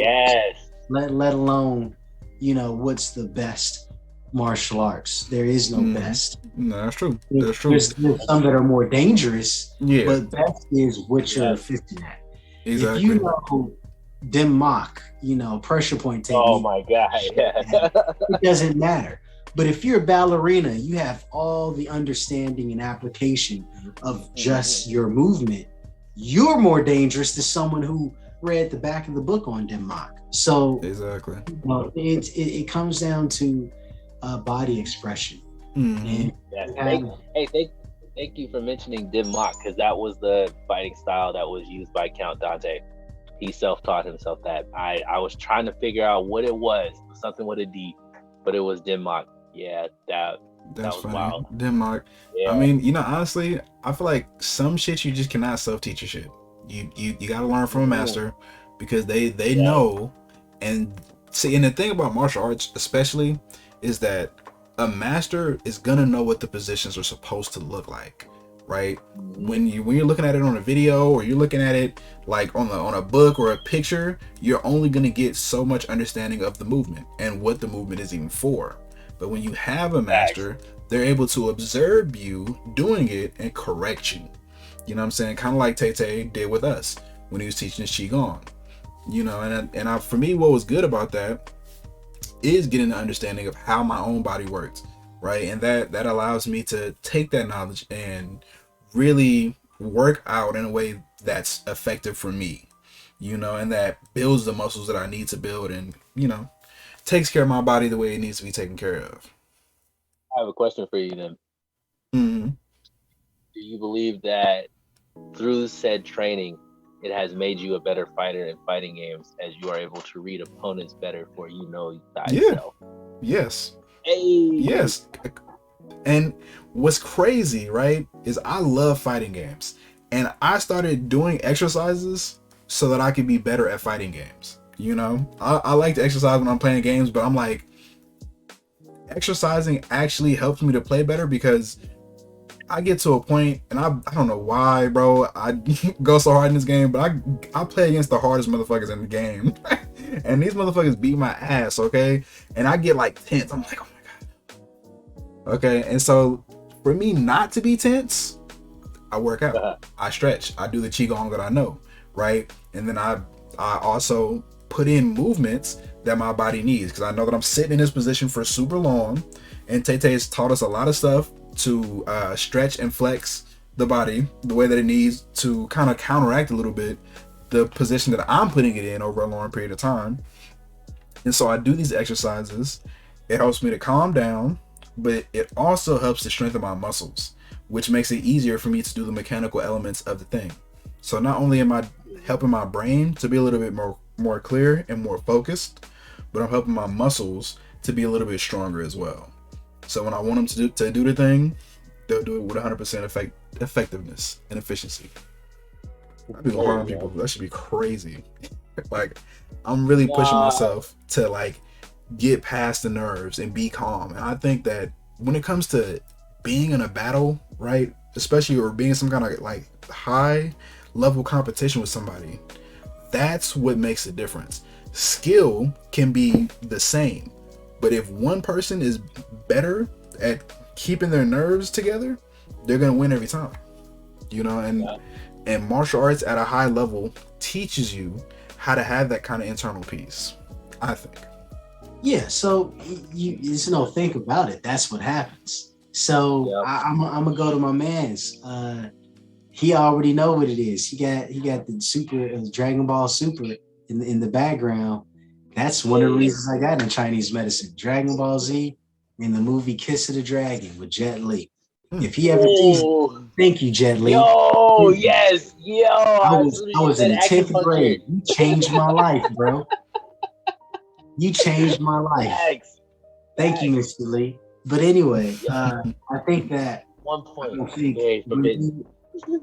let alone, what's the best martial arts? There is no best. No, that's true. That's true. There's some that are more dangerous, but best is what you're fitting at. Exactly. If you know Dim Mak, pressure point technique. Oh my God. Yeah. It doesn't matter. But if you're a ballerina, you have all the understanding and application of just your movement. You're more dangerous than someone who read the back of the book on Dim Mak. So exactly, it comes down to body expression. And thank you for mentioning Dim Mak, because that was the fighting style that was used by Count Dante. He self-taught himself that. I was trying to figure out what it was, something with a D, but it was Dim Mak. Yeah, that was funny. wild. Denmark. Yeah. I mean, honestly, I feel like some shit you just cannot self-teach your shit. You gotta learn from a master, because they know. And see, and the thing about martial arts especially is that a master is gonna know what the positions are supposed to look like, right? When you're looking at it on a video, or you're looking at it like on a book or a picture, you're only gonna get so much understanding of the movement and what the movement is even for. But when you have a master, they're able to observe you doing it and correct you. You know what I'm saying? Kind of like Tetteh did with us when he was teaching us Qigong. And for me, what was good about that is getting the understanding of how my own body works, right? And that allows me to take that knowledge and really work out in a way that's effective for me, and that builds the muscles that I need to build, and, takes care of my body the way it needs to be taken care of. I have a question for you then. Do you believe that through said training, it has made you a better fighter in fighting games, as you are able to read opponents better for thyself? Yes. Hey. Yes. And what's crazy, right, is I love fighting games. And I started doing exercises so that I could be better at fighting games. I like to exercise when I'm playing games, but I'm like, exercising actually helps me to play better, because I get to a point, and I don't know why, bro, I go so hard in this game, but I play against the hardest motherfuckers in the game. And these motherfuckers beat my ass, okay? And I get like tense. I'm like, oh my God. Okay, and so for me not to be tense, I work out. I stretch. I do the Qi Gong that I know, right? And then I also put in movements that my body needs, because I know that I'm sitting in this position for super long, and Tetteh has taught us a lot of stuff to stretch and flex the body the way that it needs to kind of counteract a little bit the position that I'm putting it in over a long period of time. And so I do these exercises. It helps me to calm down, but it also helps to strengthen my muscles, which makes it easier for me to do the mechanical elements of the thing. So not only am I helping my brain to be a little bit more clear and more focused, but I'm helping my muscles to be a little bit stronger as well. So when I want them to do the thing, they'll do it with 100% effectiveness and efficiency. I'd be gonna harm people. That should be crazy. Like, I'm really pushing myself to like get past the nerves and be calm. And I think that when it comes to being in a battle, right, especially or being some kind of like high level competition with somebody, that's what makes a difference. Skill can be the same, but if one person is better at keeping their nerves together, they're gonna win every time. You know, and martial arts at a high level teaches you how to have that kind of internal peace, I think. Yeah, so you just think about it. That's what happens. So I'm gonna go to my man's. He already know what it is. He got the Super Dragon Ball Super in the background. That's one of the reasons I got in Chinese medicine. Dragon Ball Z and the movie Kiss of the Dragon with Jet Li. If he ever sees, thank you, Jet Li. Yo, yes, yo. I was in the 10th grade. You changed my life, bro. You changed my life. Thank you, Mr. Lee. But anyway, I think that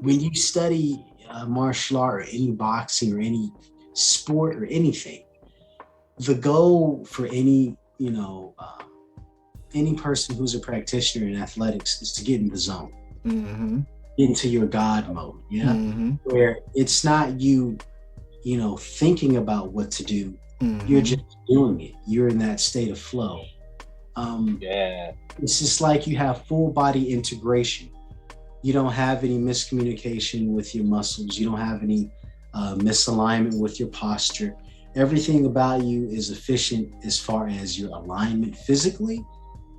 when you study martial art or any boxing or any sport or anything, the goal for any person who's a practitioner in athletics is to get in the zone, into your God mode, where it's not you thinking about what to do. You're just doing it. You're in that state of flow. It's just like you have full body integration. You don't have any miscommunication with your muscles. You don't have any misalignment with your posture. Everything about you is efficient as far as your alignment physically,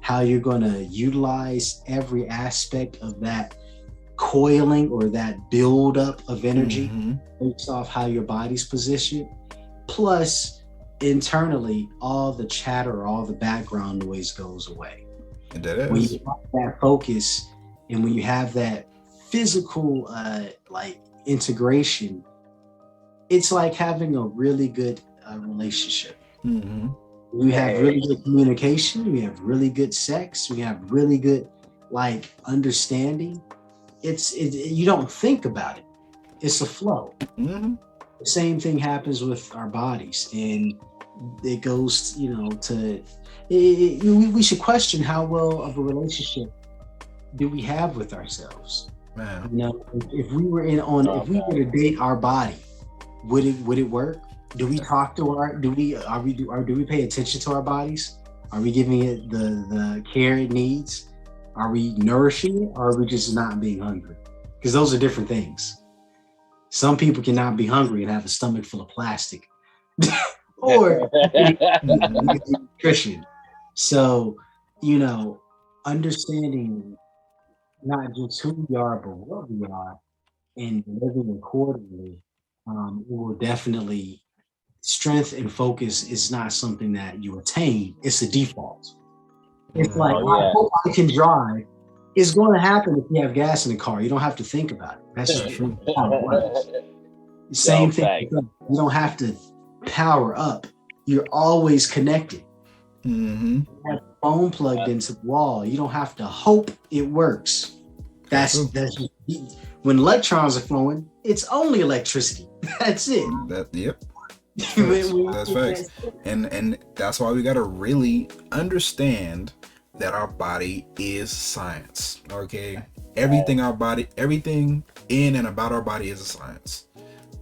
how you're going to utilize every aspect of that coiling or that buildup of energy based off how your body's positioned. Plus, internally, all the chatter, all the background noise goes away. And that is. When you have that focus and when you have that physical integration, it's like having a really good relationship. We have really good communication. We have really good sex. We have really good understanding. You don't think about it. It's a flow. The same thing happens with our bodies, and it goes, we should question how well of a relationship do we have with ourselves. Man. If we were to date our body, would it work? Do we talk to do we pay attention to our bodies? Are we giving it the care it needs? Are we nourishing it, or are we just not being hungry? Because those are different things. Some people cannot be hungry and have a stomach full of plastic. Or nutrition. So, understanding not just who we are, but what we are, and living accordingly, it will definitely. Strength and focus is not something that you attain. It's a default. It's like, I hope I can drive. It's going to happen if you have gas in the car. You don't have to think about it. That's just how it works. Same thing. You don't have to power up. You're always connected. You have a phone plugged into the wall. You don't have to hope it works. That's when electrons are flowing, it's only electricity. That's it. That's facts. And that's why we got to really understand that our body is science. Okay? Everything in and about our body is a science.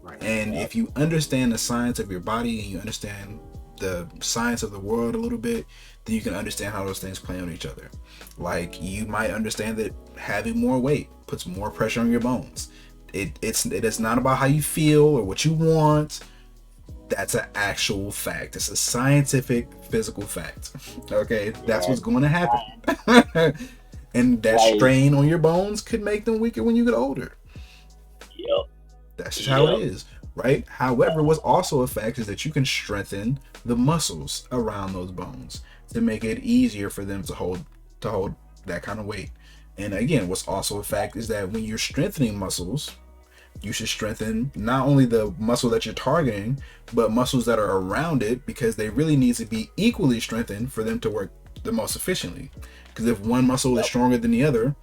Right. And if you understand the science of your body and you understand the science of the world a little bit, then you can understand how those things play on each other. Like, you might understand that having more weight puts more pressure on your bones. It is not about how you feel or what you want. That's an actual fact. It's a scientific, physical fact. Okay, that's what's going to happen. And that strain on your bones could make them weaker when you get older. That's just how it is, right? However, what's also a fact is that you can strengthen the muscles around those bones to make it easier for them to hold that kind of weight. And again, what's also a fact is that when you're strengthening muscles, you should strengthen not only the muscle that you're targeting, but muscles that are around it, because they really need to be equally strengthened for them to work the most efficiently. Because if one muscle is stronger than the other,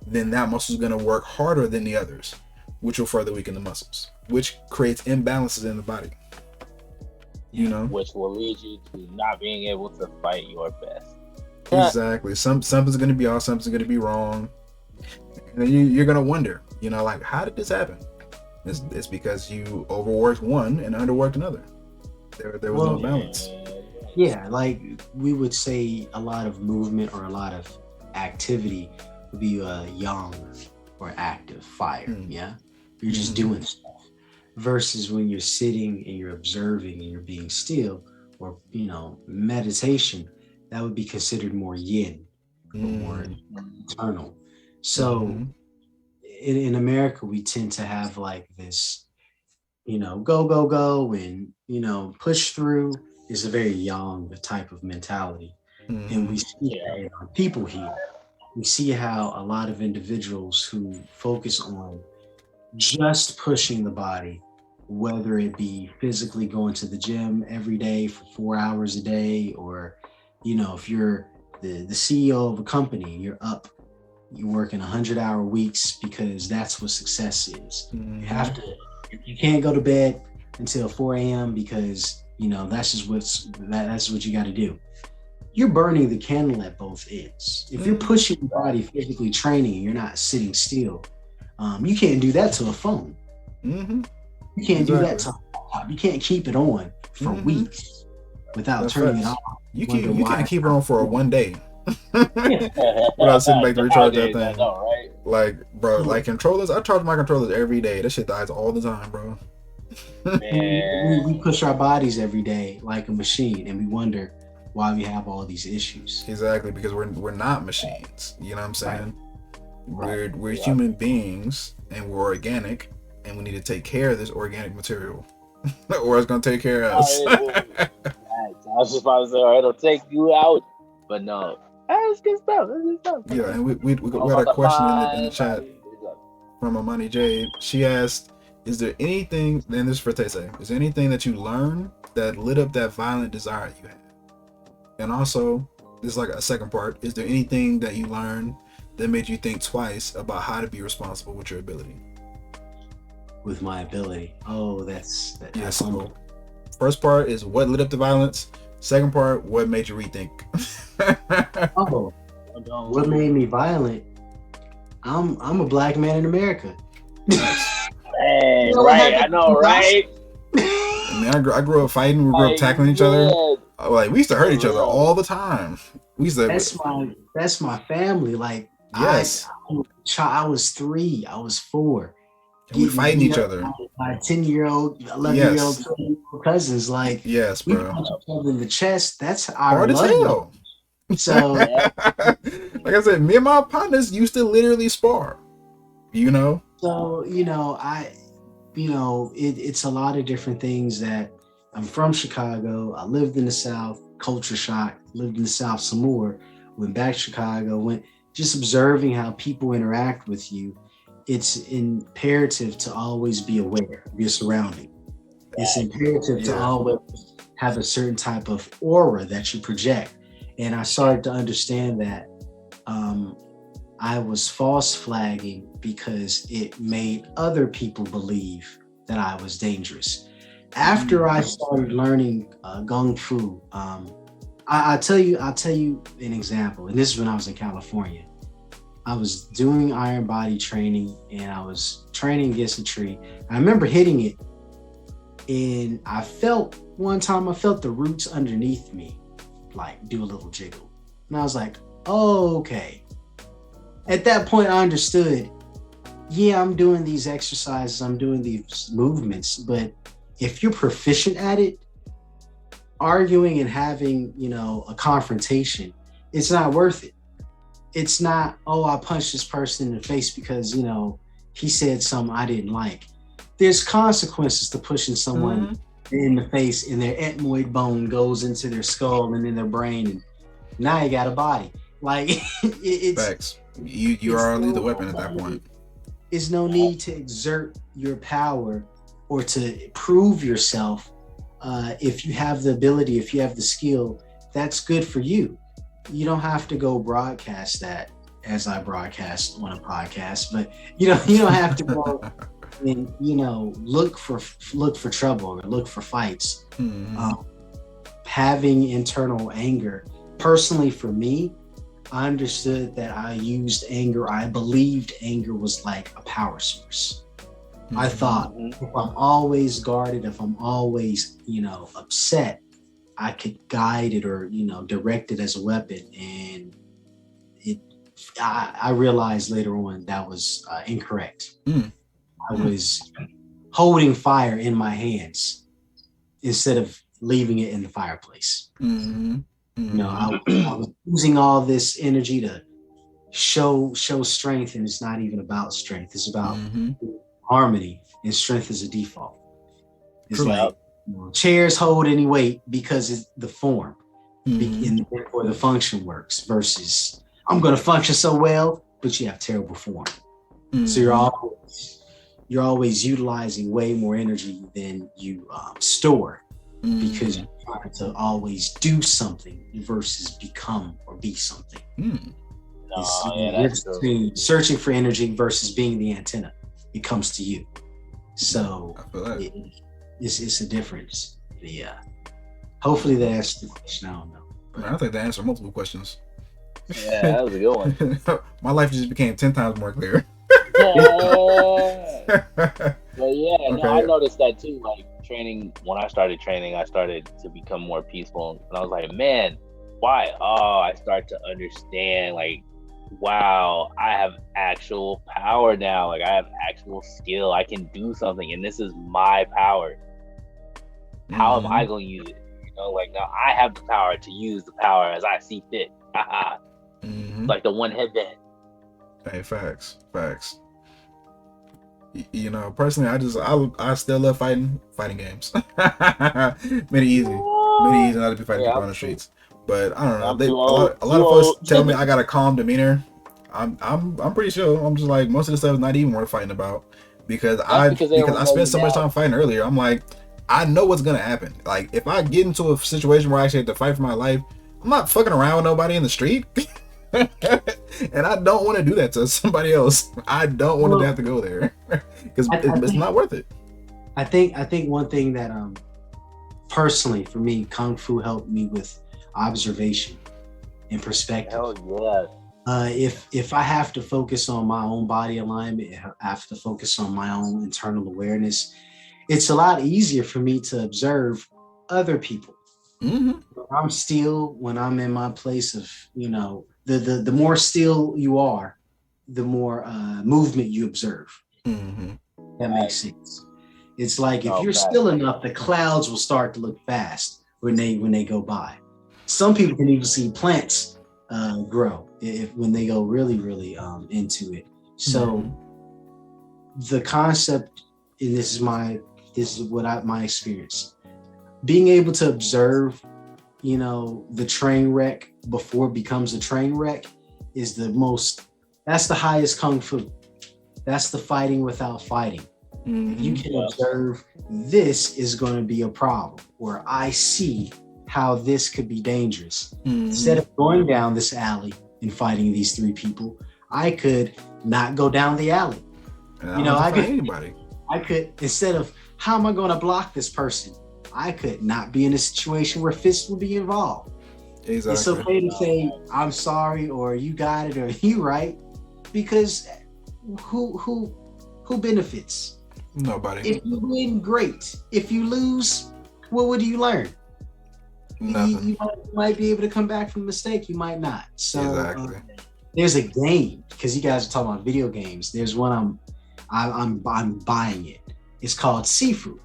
then that muscle is going to work harder than the others, which will further weaken the muscles, which creates imbalances in the body. You know, which will lead you to not being able to fight your best. Exactly. Something's going to be off, something's going to be wrong, and then you're going to wonder, you know, like, how did this happen? It's because you overworked one and underworked another. There was no balance. Yeah, like we would say, a lot of movement or a lot of activity would be young or active fire. Yeah, you're just doing stuff. Versus when you're sitting and you're observing and you're being still, or meditation, that would be considered more yin, or more eternal. So in America, we tend to have like this, go, and push through is a very young type of mentality. And we see that in our people here. We see how a lot of individuals who focus on just pushing the body, whether it be physically going to the gym every day for 4 hours a day, or if you're the CEO of a company, you're working 100-hour weeks because that's what success is. You can't go to bed until 4 a.m. because that's just what you got to do. You're burning the candle at both ends. If you're pushing your body, physically training, and you're not sitting still, you can't do that to a phone. You can't do that to a laptop. You can't keep it on for weeks without turning it off. You can't keep it on for one day without sitting back to recharge that thing. Know, right? Like, bro, like controllers, I charge my controllers every day. That shit dies all the time, bro. We push our bodies every day like a machine, and we wonder why we have all these issues. Exactly, because we're not machines. You know what I'm saying? Right. We're human beings, and we're organic, and we need to take care of this organic material, or it's gonna take care of us. I was just about to say, it'll take you out, but no. That's good stuff. Yeah, and we got a question in the chat from Amani Jade. She asked, is there anything, and this is for Tetteh, is there anything that you learned that lit up that violent desire you had? And also, this is like a second part, is there anything that you learned that made you think twice about how to be responsible with your ability? With my ability? Oh, that's so first part is what lit up the violence. Second part, what made you rethink? What made me violent? I'm a black man in America. Hey, right, I know, right? I mean, I grew up fighting. We grew up tackling each other. Like, we used to hurt each other all the time. We used to. That's my family. Like, yes. I was 3. I was 4. And we fighting each other. My 10-year-old, 11-year-old, 12-year-old cousins, like, yes, we bro. punch each other in the chest. That's our hard as hell. So, like I said, me and my partners used to literally spar. So it's a lot of different things. That I'm from Chicago. I lived in the South. Culture shock. Lived in the South some more. Went back to Chicago. Just observing how people interact with you. It's imperative to always be aware of your surrounding. It's imperative to always have a certain type of aura that you project. And I started to understand that I was false flagging because it made other people believe that I was dangerous. After I started learning Kung Fu, I'll tell you an example. And this is when I was in California. I was doing iron body training, and I was training against a tree. I remember hitting it, and one time I felt the roots underneath me like do a little jiggle. And I was like, oh, okay. At that point, I understood, I'm doing these exercises, I'm doing these movements, but if you're proficient at it, arguing and having, a confrontation, it's not worth it. It's not, I punched this person in the face because, he said something I didn't like. There's consequences to pushing someone in the face, and their ethmoid bone goes into their skull and in their brain, and now you got a body. Like, it's facts. You are a lethal weapon at that point. is no need to exert your power or to prove yourself. If you have the ability, if you have the skill, that's good for you. You don't have to go broadcast that as I broadcast on a podcast, but you don't have to go and look for trouble or look for fights. Having internal anger, personally for me, I understood that I used anger. I believed anger was like a power source. I thought if I'm always guarded, if I'm always, upset, I could guide it or, direct it as a weapon. And I realized later on that was incorrect. I was holding fire in my hands instead of leaving it in the fireplace. I was using all this energy to show strength, and it's not even about strength. It's about harmony, and strength is a default. It's like chairs hold any weight because it's the form, and therefore the function works. Versus, I'm going to function so well, but you have terrible form. So you're always utilizing way more energy than you store because you're trying to always do something versus become or be something. It's between searching for energy versus being the antenna. It comes to you. So it's a difference. Yeah. Hopefully that answers the question. I don't know. But I think that answered multiple questions. Yeah, that was a good one. My life just became 10 times more clear. But I noticed that too. Like training, when I started training, I started to become more peaceful, and I was like, man, why? Oh, I start to understand. Like, wow, I have actual power now. Like, I have actual skill. I can do something, and this is my power. How am I going to use it? Like now I have the power to use the power as I see fit. Like the one headband. Hey, facts. Personally, I still love fighting games. Made it easy not to be fighting people on the streets. But I don't know. A lot of folks tell me I got a calm demeanor. I'm pretty sure. I'm just like, most of the stuff is not even worth fighting about because I spent so much time fighting earlier. I'm like, I know what's gonna happen. Like if I get into a situation where I actually have to fight for my life, I'm not fucking around with nobody in the street. And I don't want to do that to somebody else. I don't want to have to go there because it's not worth it. I think one thing that personally for me, Kung Fu helped me with observation and perspective. Hell yeah. If I have to focus on my own body alignment, I have to focus on my own internal awareness, it's a lot easier for me to observe other people. I'm still, when I'm in my place of, the more still you are, the more movement you observe. That makes sense. It's like if you're still enough, the clouds will start to look fast when they go by. Some people can even see plants grow when they go really, really into it. So the concept, and this is my experience, being able to observe, the train wreck before it becomes a train wreck is that's the highest Kung Fu. That's the fighting without fighting. If you can observe, this is going to be a problem, or I see how this could be dangerous. Instead of going down this alley and fighting these three people, I could not go down the alley. I could, instead of how am I going to block this person, I could not be in a situation where fists would be involved. Exactly. It's okay to say, I'm sorry, or you got it, or you right, because who benefits? Nobody. If you win, great. If you lose, what would you learn? Nothing. You might be able to come back from a mistake. You might not. So exactly. There's a game, because you guys are talking about video games. There's one I'm buying it. It's called Sifu.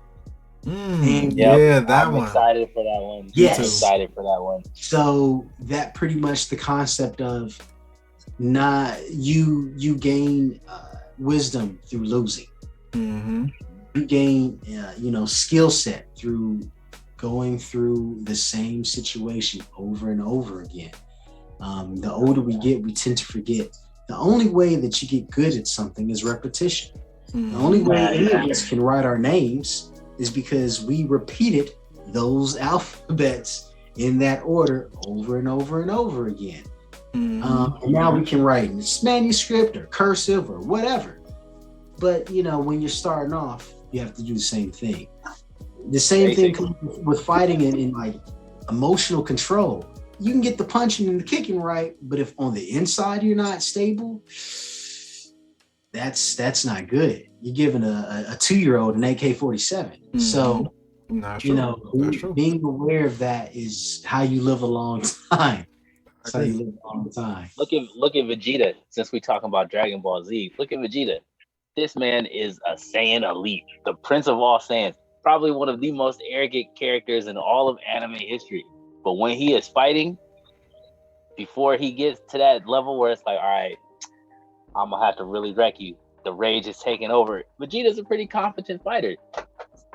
I'm excited for that one. Yes. I'm excited for that one. So that pretty much the concept of you gain wisdom through losing. You gain skill set through going through the same situation over and over again. The older we get, we tend to forget The only way that you get good at something is repetition. The only way any of us can write our names is because we repeated those alphabets in that order over and over and over again. And now we can write in manuscript or cursive or whatever. But, you know, when you're starting off, you have to do the same thing. The same thing with fighting in like emotional control. You can get the punching and the kicking right, but if on the inside you're not stable, that's not good. You're giving a 2-year-old an AK-47. So, you know, being aware of that is how you live a long time. That's how you live a long time. Look at Vegeta. Since we talking about Dragon Ball Z, look at Vegeta. This man is a Saiyan elite, the prince of all Saiyans, probably one of the most arrogant characters in all of anime history. But when he is fighting, before he gets to that level where it's like, all right, I'm gonna have to really wreck you. The rage is taking over. Vegeta's a pretty competent fighter.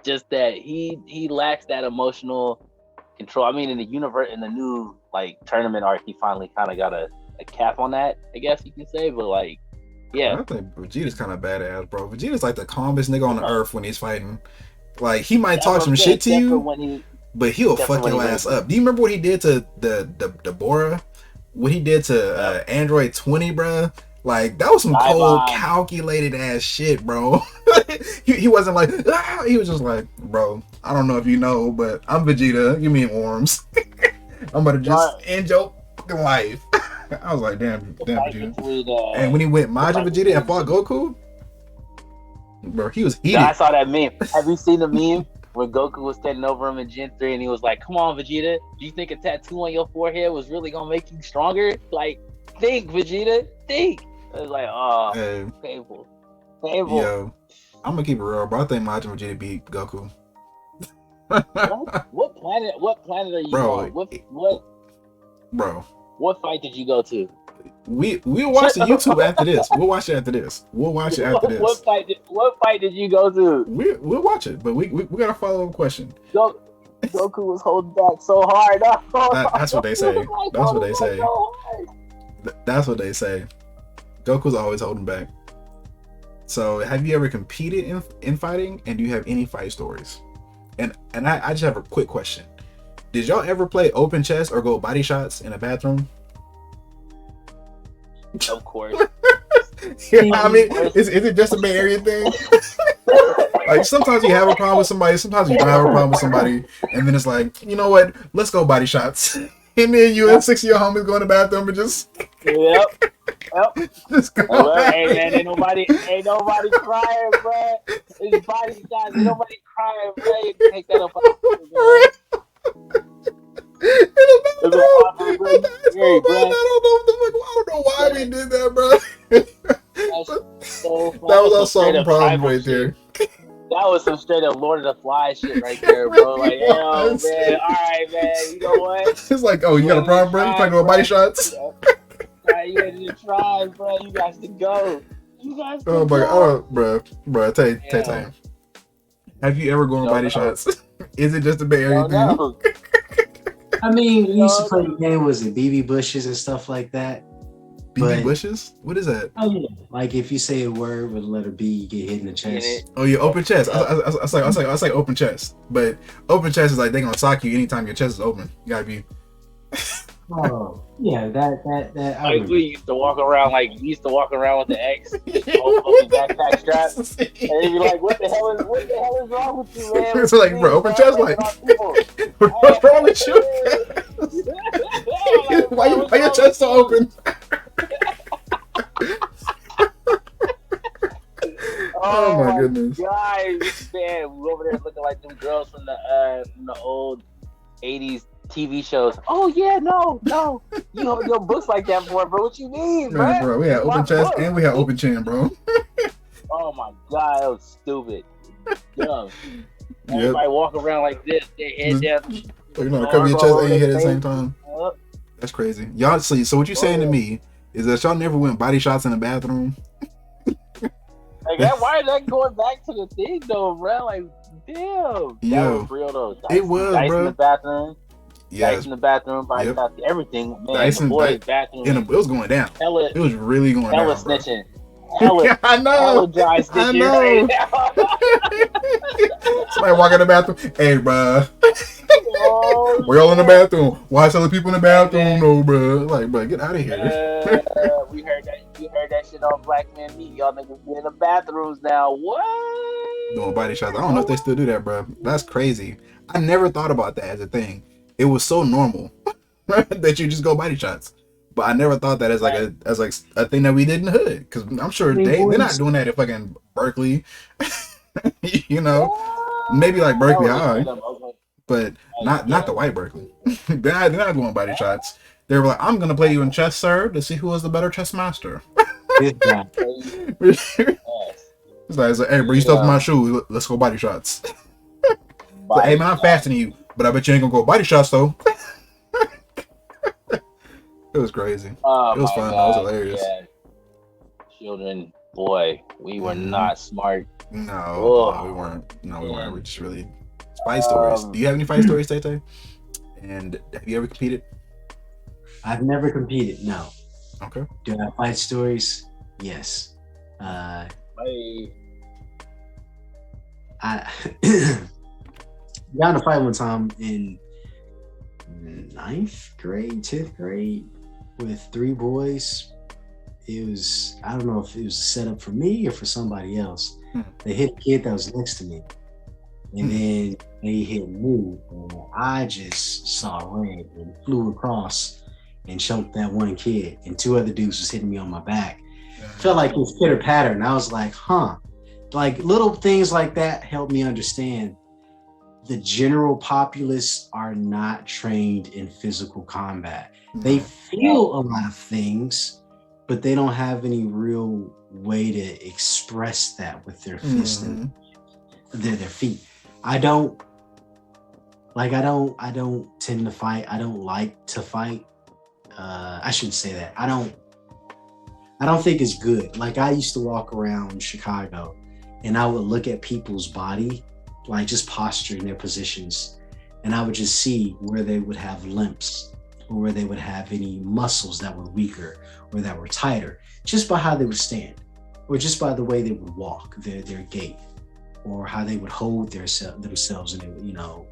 Just that he lacks that emotional control. I mean, in the universe, in the new like tournament arc, he finally kind of got a cap on that, I guess you can say. But like, yeah, I think Vegeta's kind of badass, bro. Vegeta's like the calmest nigga on the earth when he's fighting. Like, he might talk some shit to you, but he'll fuck your ass up. Do you remember what he did to the Bora? What he did to Android 20, bro? Like, that was some cold, calculated ass shit, bro. he wasn't like, ah! He was just like, bro, I don't know if you know, but I'm Vegeta. Give me worms. I'm about to just end your fucking life. I was like, damn Vegeta. And when he went Majin Vegeta and fought Goku, bro, he was heated. I saw that meme. Have you seen the meme where Goku was standing over him in Gen 3 and he was like, come on, Vegeta, do you think a tattoo on your forehead was really gonna make you stronger? Like, think, Vegeta, think. It was like, oh, painful. Yo, I'm gonna keep it real, bro. I think Majin Vegeta beat Goku. What planet are you on? What fight did you go to? We'll watch the YouTube after this. We'll watch it after this. What fight did you go to? We'll watch it, but we got a follow-up question. Goku was holding back so hard. That's what they say. That's what they say. That's what they say. Goku's always holding back. So, have you ever competed in fighting? And do you have any fight stories? And I just have a quick question. Did y'all ever play open chess or go body shots in a bathroom? Of course. Yeah, I mean, is it just a Bay Area thing? Like, sometimes you have a problem with somebody, sometimes you don't have a problem with somebody, and then it's like, you know what? Let's go body shots. And then you and 6 of your homies go in the bathroom and just just go. Hey man, ain't nobody crying, bro. It's body shots. Ain't nobody crying, bro. You can take that up. I don't know why we did that, bro. So that was our solving problem right there. That was some straight up Lord of the Flies shit right there, bro. Like, yo, man, all right, man. You know what? It's like, oh, you got a problem, bro? You trying to go body shots? You had to try, bro. You guys to go. Oh my god, bro. Tell you. Have you ever gone body shots? Is it just a Bay Area thing? No. I mean, we used to play the game, was it BB bushes and stuff like that? BB bushes? What is that? Oh yeah, like if you say a word with the letter B, you get hit in the chest. Oh yeah, open chest. I say open chest, but open chest is like they gonna sock you anytime your chest is open. You gotta be. Oh yeah, that. Like we used to walk around with the X, backpack strap, and you'd be like, "What the hell is wrong with you, man?" It's like, bro, open chest, like, what's wrong with you? Why your chest so open? Oh my goodness, guys, man, we over there looking like them girls from the old '80s TV shows. Oh yeah, no, you hold your books like that for, bro. What you mean, man, bro? We had open chest and we had open chin, bro. Oh my god, that was stupid. Dumb. Everybody walk around like this, their head down. You know, cover your chest and your head at the same time. That's crazy. Y'all see? So what you saying to me is that y'all never went body shots in the bathroom? Like, why is that going back to the thing though, bro? Like, damn. That was real though. It was, Dice bro. In the bathroom. Yes. Dice in the bathroom, body Yep. shots, everything. Man, Dice the and boys' bathroom. it was going down. Hella, It was really going hella down, bro. snitching. Hella, I know. hella dry I snitching know. right now. Somebody walk in the bathroom. Hey, bro. Oh, We're all in the shit. bathroom. Why other people in the bathroom? No, bro. Like, bro, get out of here. We heard that shit on Black Man Meat. Y'all niggas be in the bathrooms now. What? Doing body shots. I don't know if they still do that, bro. That's crazy. I never thought about that as a thing. It was so normal that you just go body shots. But I never thought that as like a thing that we did in the hood. Because I'm sure they're not doing that in fucking Berkeley. You know, maybe like Berkeley High, but not the white Berkeley. they're not going body shots. They were like, I'm gonna play you in chess, sir, to see who is the better chess master. It's like, hey, bro, you stole my shoe. Let's go body shots. Like, hey, man, I'm faster than you, but I bet you ain't gonna go body shots though. It was crazy. Oh, it was fun. God. It was hilarious. Yeah. Children, boy, we were not smart. No, we weren't. No, we weren't. We just really fight stories. Do you have any fight stories, Tetteh? And have you ever competed? I've never competed. No. Okay. Do I have fight stories? Yes. Hey. I got in a fight one time in 9th grade, 10th grade with 3 boys. It was, I don't know if it was a setup for me or for somebody else. They hit a kid that was next to me. And then they hit me. And I just saw red and flew across and choked that one kid. And 2 other dudes was hitting me on my back. Felt like it was pitter patter. And I was like, like little things like that help me understand the general populace are not trained in physical combat. They feel a lot of things, but they don't have any real way to express that with their fists and their feet. I don't tend to fight. I don't like to fight. I shouldn't say that. I don't think it's good. Like, I used to walk around Chicago and I would look at people's body, like just posture in their positions, and I would just see where they would have limps or where they would have any muscles that were weaker or that were tighter, just by how they would stand, or just by the way they would walk, their gait, or how they would hold themselves and they would, you know,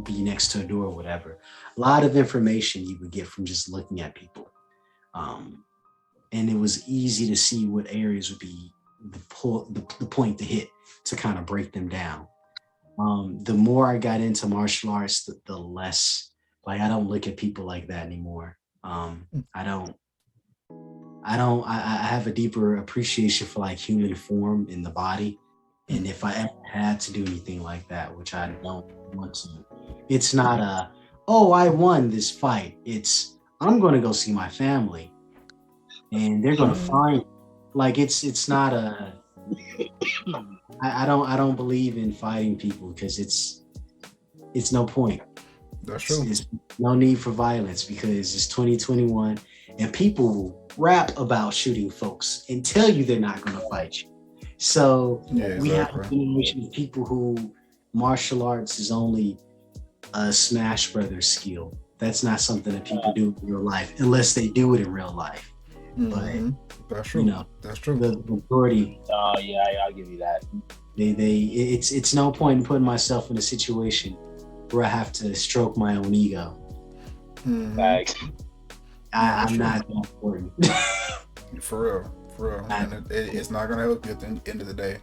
be next to a door or whatever. A lot of information you would get from just looking at people. And it was easy to see what areas would be the point to hit to kind of break them down. The more I got into martial arts, the less, like, I don't look at people like that anymore. I have a deeper appreciation for like human form in the body. And if I ever had to do anything like that, which I don't want to, it's not I won this fight. It's, I'm going to go see my family and they're going to find, like, it's not I don't believe in fighting people because it's no point. That's true. It's no need for violence because it's 2021 and people will rap about shooting folks and tell you they're not going to fight you. So we have a generation of people who martial arts is only a Smash Brothers skill. That's not something that people do in real life unless they do it in real life. But that's true. You know, that's true. The majority. Oh yeah, I'll give you that. It's no point in putting myself in a situation where I have to stroke my own ego. Thanks. I'm not that important. For real. And it's not gonna help you at the end of the day.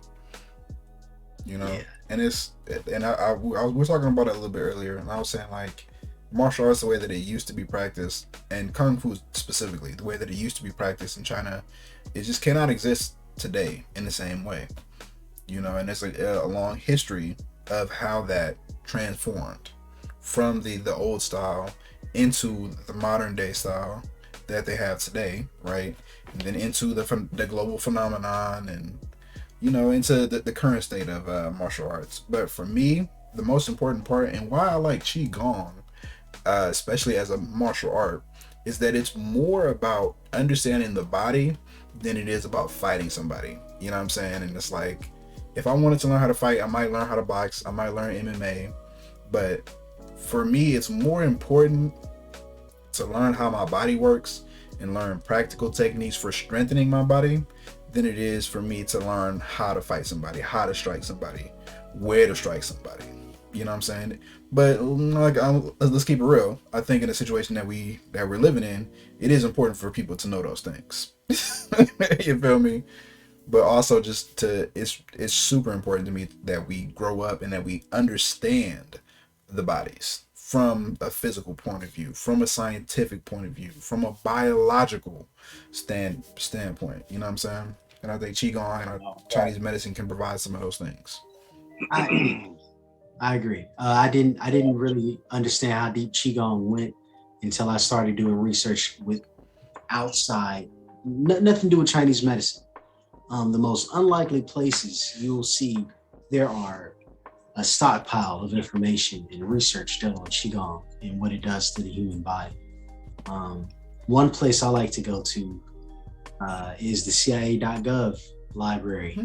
You know, and we're talking about it a little bit earlier, and I was saying, like, martial arts, the way that it used to be practiced, and Kung Fu specifically, the way that it used to be practiced in China, it just cannot exist today in the same way. You know, and it's a long history of how that transformed from the old style into the modern day style that they have today, right? And then into the global phenomenon, and, you know, into the current state of martial arts. But for me, the most important part, and why I like Qi Gong, especially as a martial art, is that it's more about understanding the body than it is about fighting somebody. You know what I'm saying? And it's like, if I wanted to learn how to fight, I might learn how to box, I might learn MMA, but for me, it's more important to learn how my body works and learn practical techniques for strengthening my body than it is for me to learn how to fight somebody, how to strike somebody, where to strike somebody. You know what I'm saying? But like, let's keep it real. I think in the situation that we're living in, it is important for people to know those things. You feel me? But also it's super important to me that we grow up and that we understand the bodies from a physical point of view, from a scientific point of view, from a biological standpoint. You know what I'm saying? And I think Qi Gong and our Chinese medicine can provide some of those things. I agree. I didn't really understand how deep Qi Gong went until I started doing research with outside, nothing to do with Chinese medicine. The most unlikely places you'll see there are a stockpile of information and research done on Qi Gong and what it does to the human body. One place I like to go to is the CIA.gov library.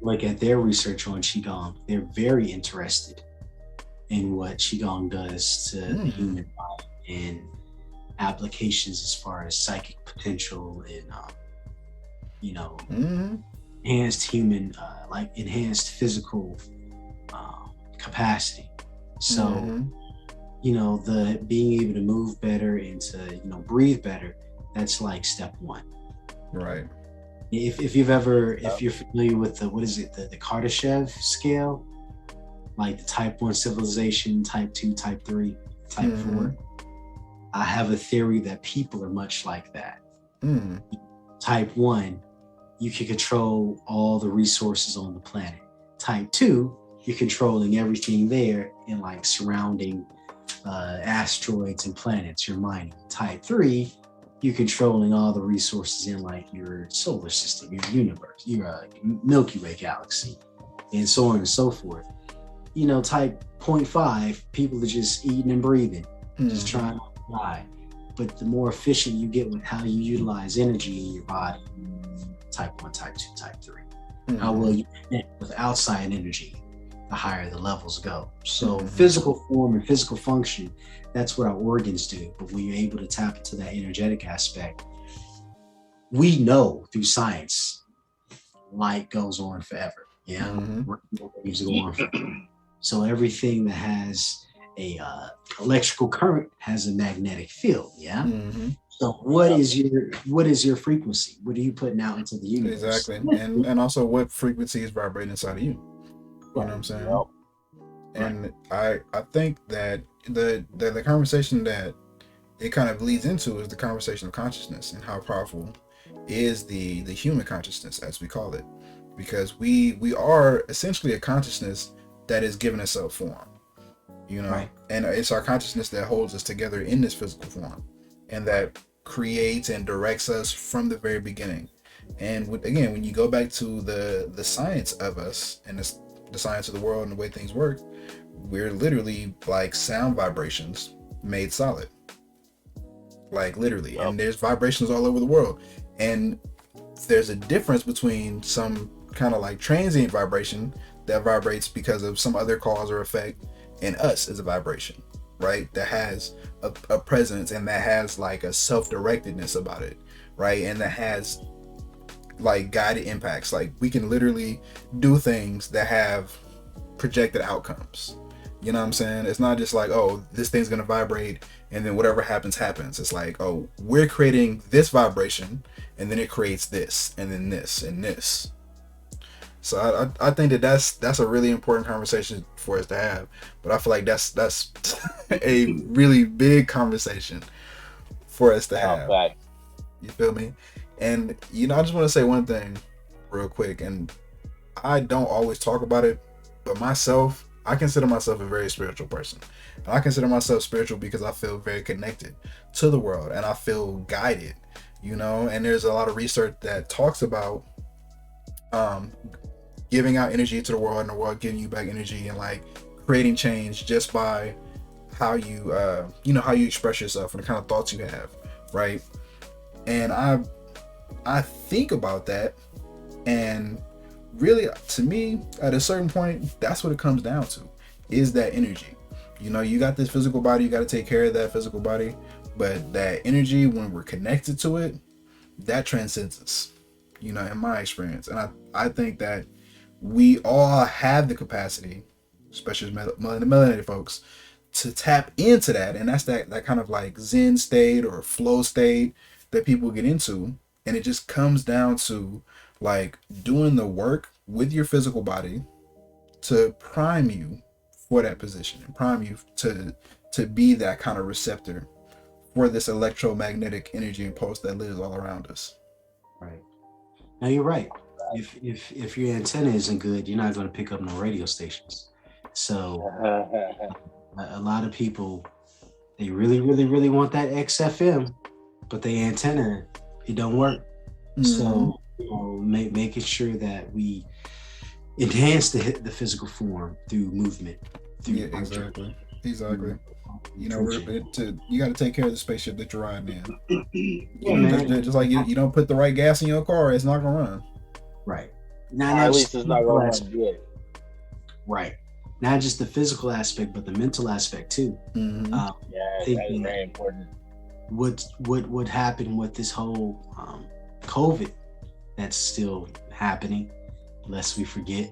Look at their research on Qi Gong. They're very interested in what Qi Gong does to the human body and applications as far as psychic potential and enhanced human, like enhanced physical capacity. So, the being able to move better and to, breathe better, that's like step one. Right. If you're familiar with the Kardashev scale, like the type 1 civilization, type 2, type 3, type 4, I have a theory that people are much like that. Type 1, you can control all the resources on the planet. Type 2, you're controlling everything there in like surrounding asteroids and planets, you're mining. Type 3, you're controlling all the resources in like your solar system, your universe, your Milky Way galaxy, and so on and so forth. Type 0.5, people are just eating and breathing, just trying to die. But the more efficient you get with how you utilize energy in your body, type 1, type 2, type 3. How well you connect with outside energy, the higher the levels go. So physical form and physical function, that's what our organs do. But when you're able to tap into that energetic aspect, we know through science, light goes on forever. Yeah. Waves go on forever. So everything that has a electrical current has a magnetic field. Yeah. So what is your frequency? What are you putting out into the universe? Exactly. And also what frequency is vibrating inside of you. You know what I'm saying? And I think that the conversation that it kind of leads into is the conversation of consciousness and how powerful is the human consciousness, as we call it, because we are essentially a consciousness that is given a self form, and it's our consciousness that holds us together in this physical form and that creates and directs us from the very beginning. And again, when you go back to the science of us and the science of the world and the way things work, we're literally like sound vibrations made solid, like literally. And there's vibrations all over the world, and there's a difference between some kind of like transient vibration that vibrates because of some other cause or effect, and us as a vibration, right, that has a presence and that has like a self-directedness about it, right, and that has like guided impacts. Like we can literally do things that have projected outcomes. You know what I'm saying? It's not just like, oh, this thing's gonna vibrate and then whatever happens. It's like, oh, we're creating this vibration and then it creates this and then this and this. So I think that's a really important conversation for us to have. But I feel like that's a really big conversation for us to have. You feel me? And I just want to say one thing real quick, and I don't always talk about it, but I consider myself a very spiritual person. And I consider myself spiritual because I feel very connected to the world and I feel guided, and there's a lot of research that talks about giving out energy to the world and the world giving you back energy and like creating change just by how you how you express yourself and the kind of thoughts you have, right? And I think about that, and really to me at a certain point that's what it comes down to, is that energy. You know, you got this physical body, you got to take care of that physical body, but that energy, when we're connected to it, that transcends us, you know, in my experience. And I think that we all have the capacity, especially the melanated folks, to tap into that. And that's that kind of like Zen state or flow state that people get into. And it just comes down to like doing the work with your physical body to prime you for that position and prime you to be that kind of receptor for this electromagnetic energy impulse that lives all around us. Right. Now you're right. If your antenna isn't good, you're not going to pick up no radio stations. So a lot of people, they really, really, really want that XFM, but the antenna, it don't work. Mm-hmm. So you know, making sure that we enhance the physical form through movement. Through exactly. You know, you got to take care of the spaceship that you're riding in. Just like you don't put the right gas in your car, it's not gonna run. Right. Now, at least it's not gonna run good. Right. Not just the physical aspect, but the mental aspect too. Mm-hmm. That is very important. What happened with this whole COVID that's still happening, lest we forget.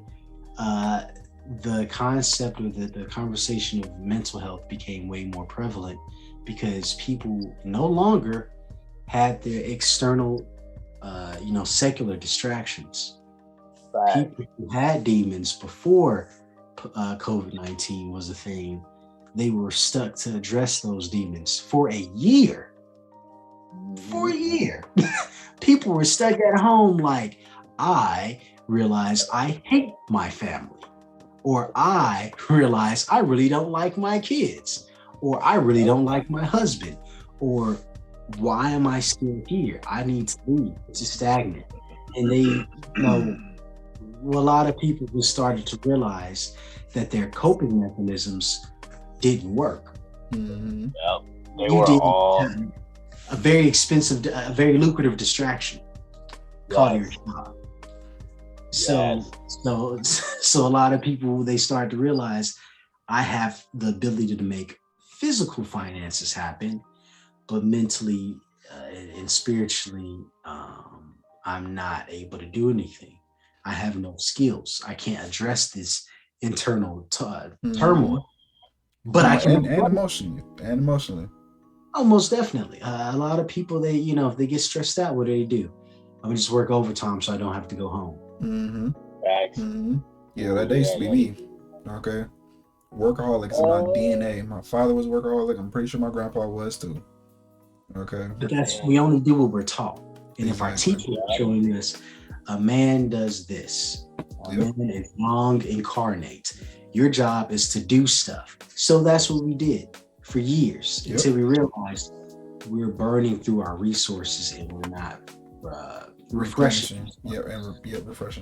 The concept of the conversation of mental health became way more prevalent because people no longer had their external, secular distractions. Right. People who had demons before COVID-19 was a thing, they were stuck to address those demons for a year. For a year. People were stuck at home like, I realize I hate my family. Or I realize I really don't like my kids, or I really don't like my husband, or why am I still here? I need to leave. It's just stagnant. And they, a lot of people who started to realize that their coping mechanisms didn't work. Mm-hmm. Yep. They were all a very expensive, a very lucrative distraction called your job. So a lot of people, they start to realize I have the ability to make physical finances happen, but mentally and spiritually, I'm not able to do anything. I have no skills. I can't address this internal turmoil. But I can, and emotionally. Oh, most definitely. A lot of people, they, if they get stressed out, what do? I would just work overtime so I don't have to go home. Mm-hmm. Mm-hmm. Yeah, that used to be me. Okay, workaholics in my DNA. My father was workaholic. I'm pretty sure my grandpa was too. Okay, but we only do what we're taught, and if our teacher is showing us a man does this, a man is long incarnate. Your job is to do stuff. So that's what we did for years until we realized we're burning through our resources and we're not refreshing. Refreshing.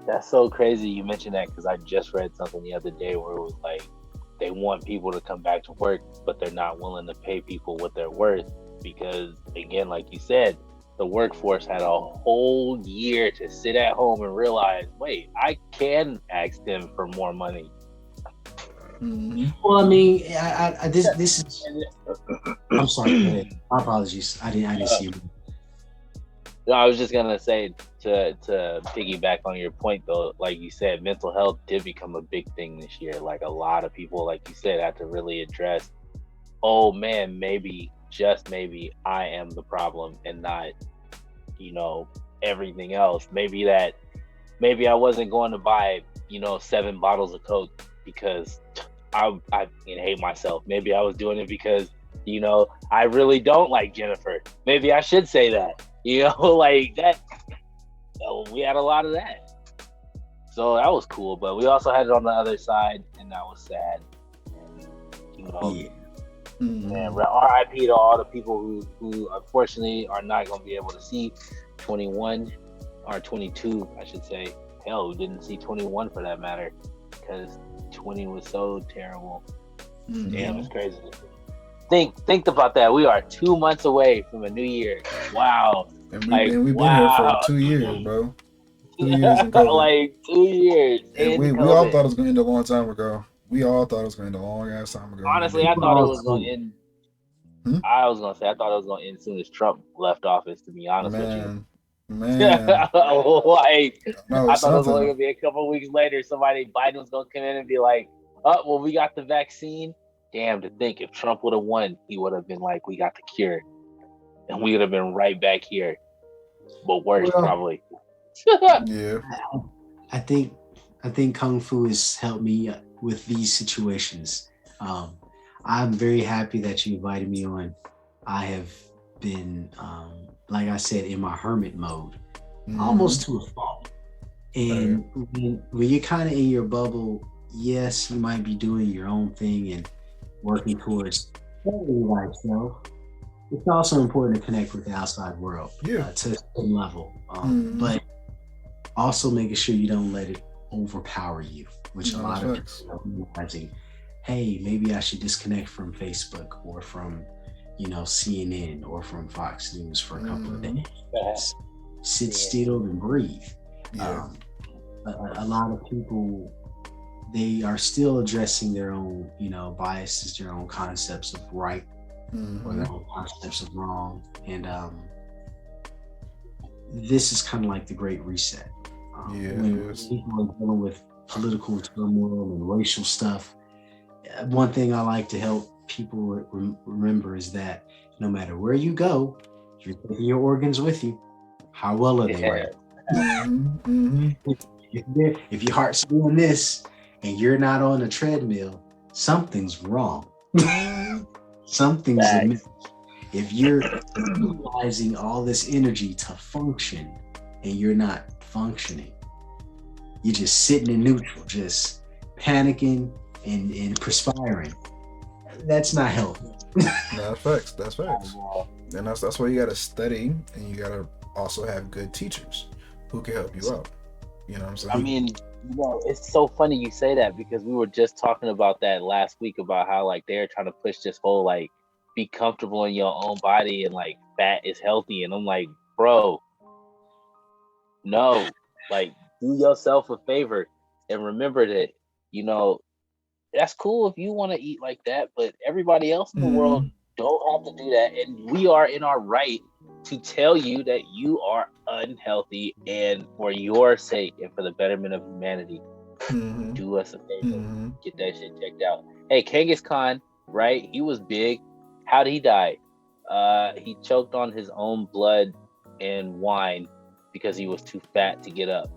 That's so crazy you mentioned that, because I just read something the other day where it was like they want people to come back to work, but they're not willing to pay people what they're worth because, again, like you said, the workforce had a whole year to sit at home and realize, wait, I can ask them for more money. Mm-hmm. Well, I mean, this is. I'm sorry. Go ahead. My apologies. I didn't see you. No, I was just gonna say to piggyback on your point though. Like you said, mental health did become a big thing this year. Like a lot of people, like you said, had to really address. Oh man, maybe just maybe I am the problem and not, everything else. Maybe I wasn't going to buy 7 bottles of Coke because I hate myself. Maybe I was doing it because, I really don't like Jennifer. Maybe I should say that, like that. We had a lot of that. So that was cool. But we also had it on the other side, and that was sad. And, RIP to all the people who unfortunately are not going to be able to see 21 or 22, I should say. Hell, we didn't see 21 for that matter, because 20 was so terrible. Mm-hmm. Damn, it's crazy. Think about that. We are 2 months away from a new year. Wow. And we've been here for 2 years, bro. 2 years in COVID. Like 2 years And in we all COVID. thought it was going to end a long time ago. We all thought it was going to end a long ass time ago. Honestly, I thought it was going to end. I was going to say I thought it was going to end as soon as Trump left office. To be honest with you, man. like No, I thought it was only something. going to be a couple of weeks later. Biden was going to come in and be like, "Oh, well, we got the vaccine." Damn, to think if Trump would have won, he would have been like, "We got the cure," and we would have been right back here, but worse probably. Yeah. I think Kung Fu has helped me with these situations. I'm very happy that you invited me on. I have been, like I said, in my hermit mode, almost to a fault. And when you're kind of in your bubble, yes, you might be doing your own thing and working towards yourself. It's also important to connect with the outside world to a certain level, but also making sure you don't let it overpower you, which a lot of people are realizing, hey, maybe I should disconnect from Facebook or from, CNN or from Fox News for a couple of days. Sit still and breathe. Yeah. A lot of people, they are still addressing their own, biases, their own concepts of right or their own concepts of wrong. And this is kind of like the Great Reset. When people are dealing with political turmoil and racial stuff, one thing I like to help people remember is that no matter where you go, you're taking your organs with you. How well are they right? If your heart's doing this and you're not on a treadmill, something's wrong. Something's amiss. If you're utilizing all this energy to function and you're not functioning, you're just sitting in neutral, just panicking and perspiring. That's not healthy. That's facts. And that's why you gotta study, and you gotta also have good teachers who can help you out. You know what I'm saying? I mean, it's so funny you say that, because we were just talking about that last week about how like they're trying to push this whole like be comfortable in your own body and like fat is healthy, and I'm like, bro, no, like do yourself a favor and remember that, that's cool if you want to eat like that, but everybody else in the world don't have to do that, and we are in our right to tell you that you are unhealthy, and for your sake and for the betterment of humanity, do us a favor, get that shit checked out. Hey, Genghis Khan, right? He was big. How did he die? He choked on his own blood and wine because he was too fat to get up.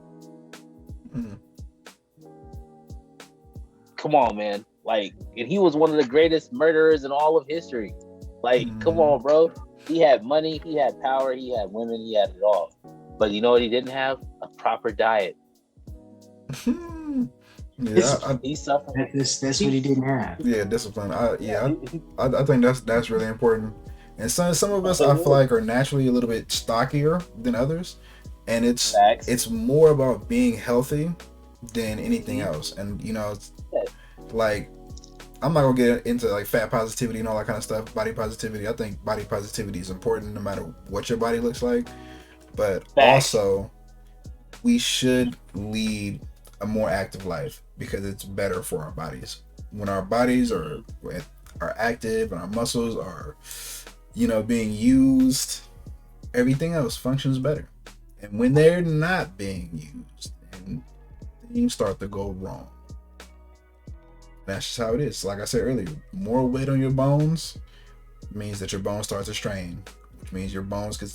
Come on, man. Like, and he was one of the greatest murderers in all of history. Like, come on, bro. He had money, he had power, he had women, he had it all. But you know what he didn't have? A proper diet. He suffered. That's what he didn't have. Yeah, discipline. I think that's really important. And some of us, I feel like, are naturally a little bit stockier than others, and it's more about being healthy than anything else. And like, I'm not gonna get into like fat positivity and all that kind of stuff. Body positivity. I think body positivity is important no matter what your body looks like. But also, we should lead a more active life because it's better for our bodies. When our bodies are active and our muscles are, being used, everything else functions better. And when they're not being used, and things start to go wrong. That's just how it is. Like I said earlier, more weight on your bones means that your bones start to strain, which means your bones could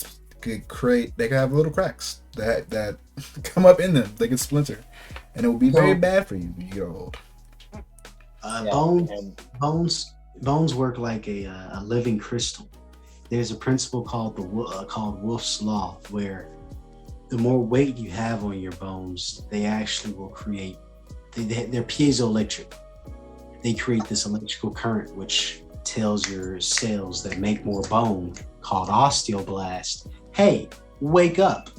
have little cracks that come up in them. They can splinter, and it will be very bad for you when you get old. Bones work like a living crystal. There's a principle called Wolff's Law, where the more weight you have on your bones, they actually will create. They're piezoelectric. They create this electrical current, which tells your cells that make more bone, called osteoblast, hey, wake up,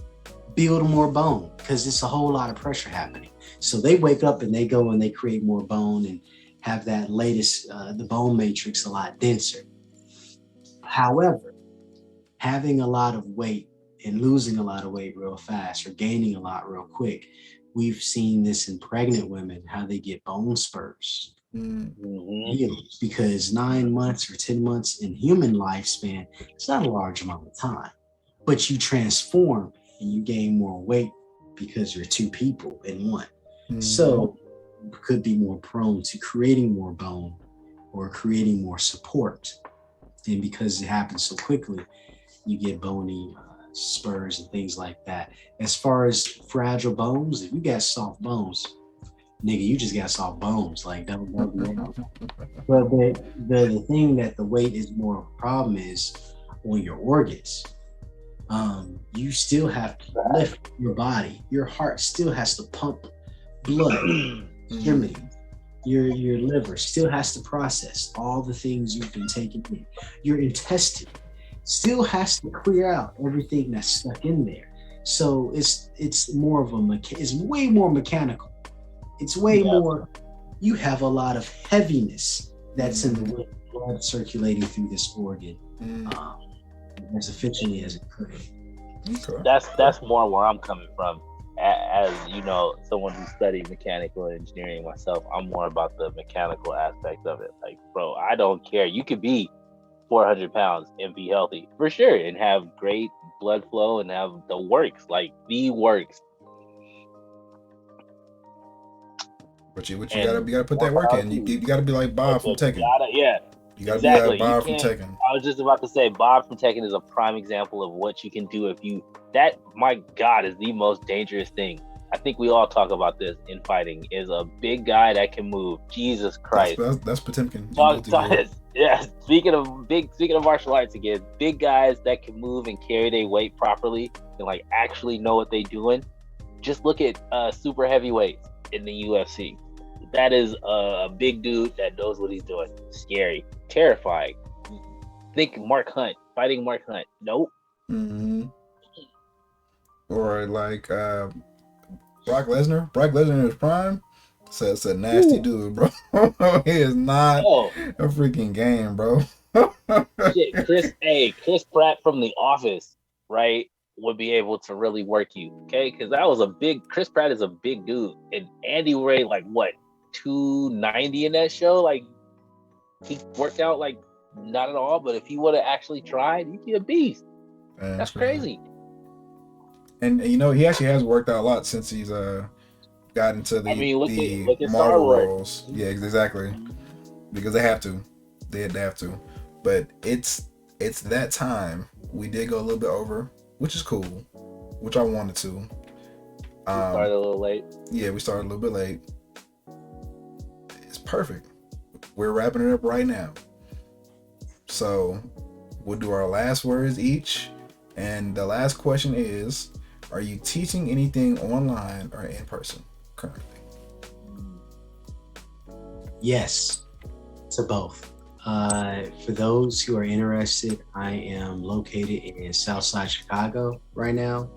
build more bone, because it's a whole lot of pressure happening. So they wake up and they go and they create more bone and have that latest, the bone matrix a lot denser. However, having a lot of weight and losing a lot of weight real fast or gaining a lot real quick. We've seen this in pregnant women, how they get bone spurs. Because 9 months or 10 months in human lifespan, it's not a large amount of time, but you transform and you gain more weight because you're two people in one. So you could be more prone to creating more bone or creating more support. And because it happens so quickly, you get bony spurs and things like that. As far as fragile bones, if you got soft bones, nigga, you just got soft bones. Like, don't know. But the thing that the weight is more of a problem is on your organs. You still have to lift your body. Your heart still has to pump blood. Extremity. Your liver still has to process all the things you've been taking in. Your intestine still has to clear out everything that's stuck in there. So it's more of it's way more mechanical. It's way more. You have a lot of heaviness that's in the blood circulating through this organ as efficiently as it could. Okay. That's more where I'm coming from. As you know, someone who studied mechanical engineering myself, I'm more about the mechanical aspect of it. Like, bro, I don't care. You could be 400 pounds and be healthy for sure, and have great blood flow and have the works, like the works. But you gotta put that work in. You gotta be like Bob from Tekken. You gotta be like Bob from Tekken. I was just about to say, Bob from Tekken is a prime example of what you can do if you. That, my God, is the most dangerous thing. I think we all talk about this in fighting. Is a big guy that can move. Jesus Christ. That's Potemkin. Yeah. Speaking of martial arts again, big guys that can move and carry their weight properly and like actually know what they're doing. Just look at super heavyweights in the UFC. That is a big dude that knows what he's doing. Scary, terrifying. Think Mark Hunt, fighting Mark Hunt. Nope. Or like Brock Lesnar. Brock Lesnar in his prime. So it's a nasty dude, bro. He is not a freaking game, bro. Shit, Chris Pratt from The Office, right, would be able to really work you, okay? Because Chris Pratt is a big dude, and Andy weighed like what, 290 in that show? Like, he worked out like not at all, but if he would have actually tried, he'd be a beast. That's crazy. And you know, he actually has worked out a lot since he's got into the look at Marvel roles. Yeah, exactly. Because they have to. They have to. But it's that time. We did go a little bit over, which is cool, which I wanted to. We started a little late. Yeah, we started a little bit late. It's perfect. We're wrapping it up right now. So we'll do our last words each. And the last question is, are you teaching anything online or in person currently? Yes, to both. For those who are interested, I am located in Southside Chicago right now,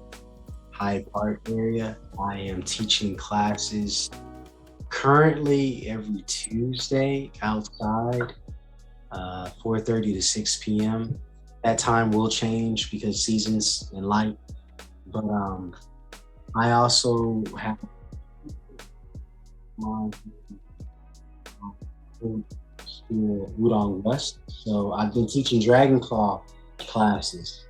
Hyde Park area. I am teaching classes currently every Tuesday outside, 4:30 to 6 p.m. That time will change because seasons and light. But I also have my school Wudong West. So I've been teaching Dragon Claw classes.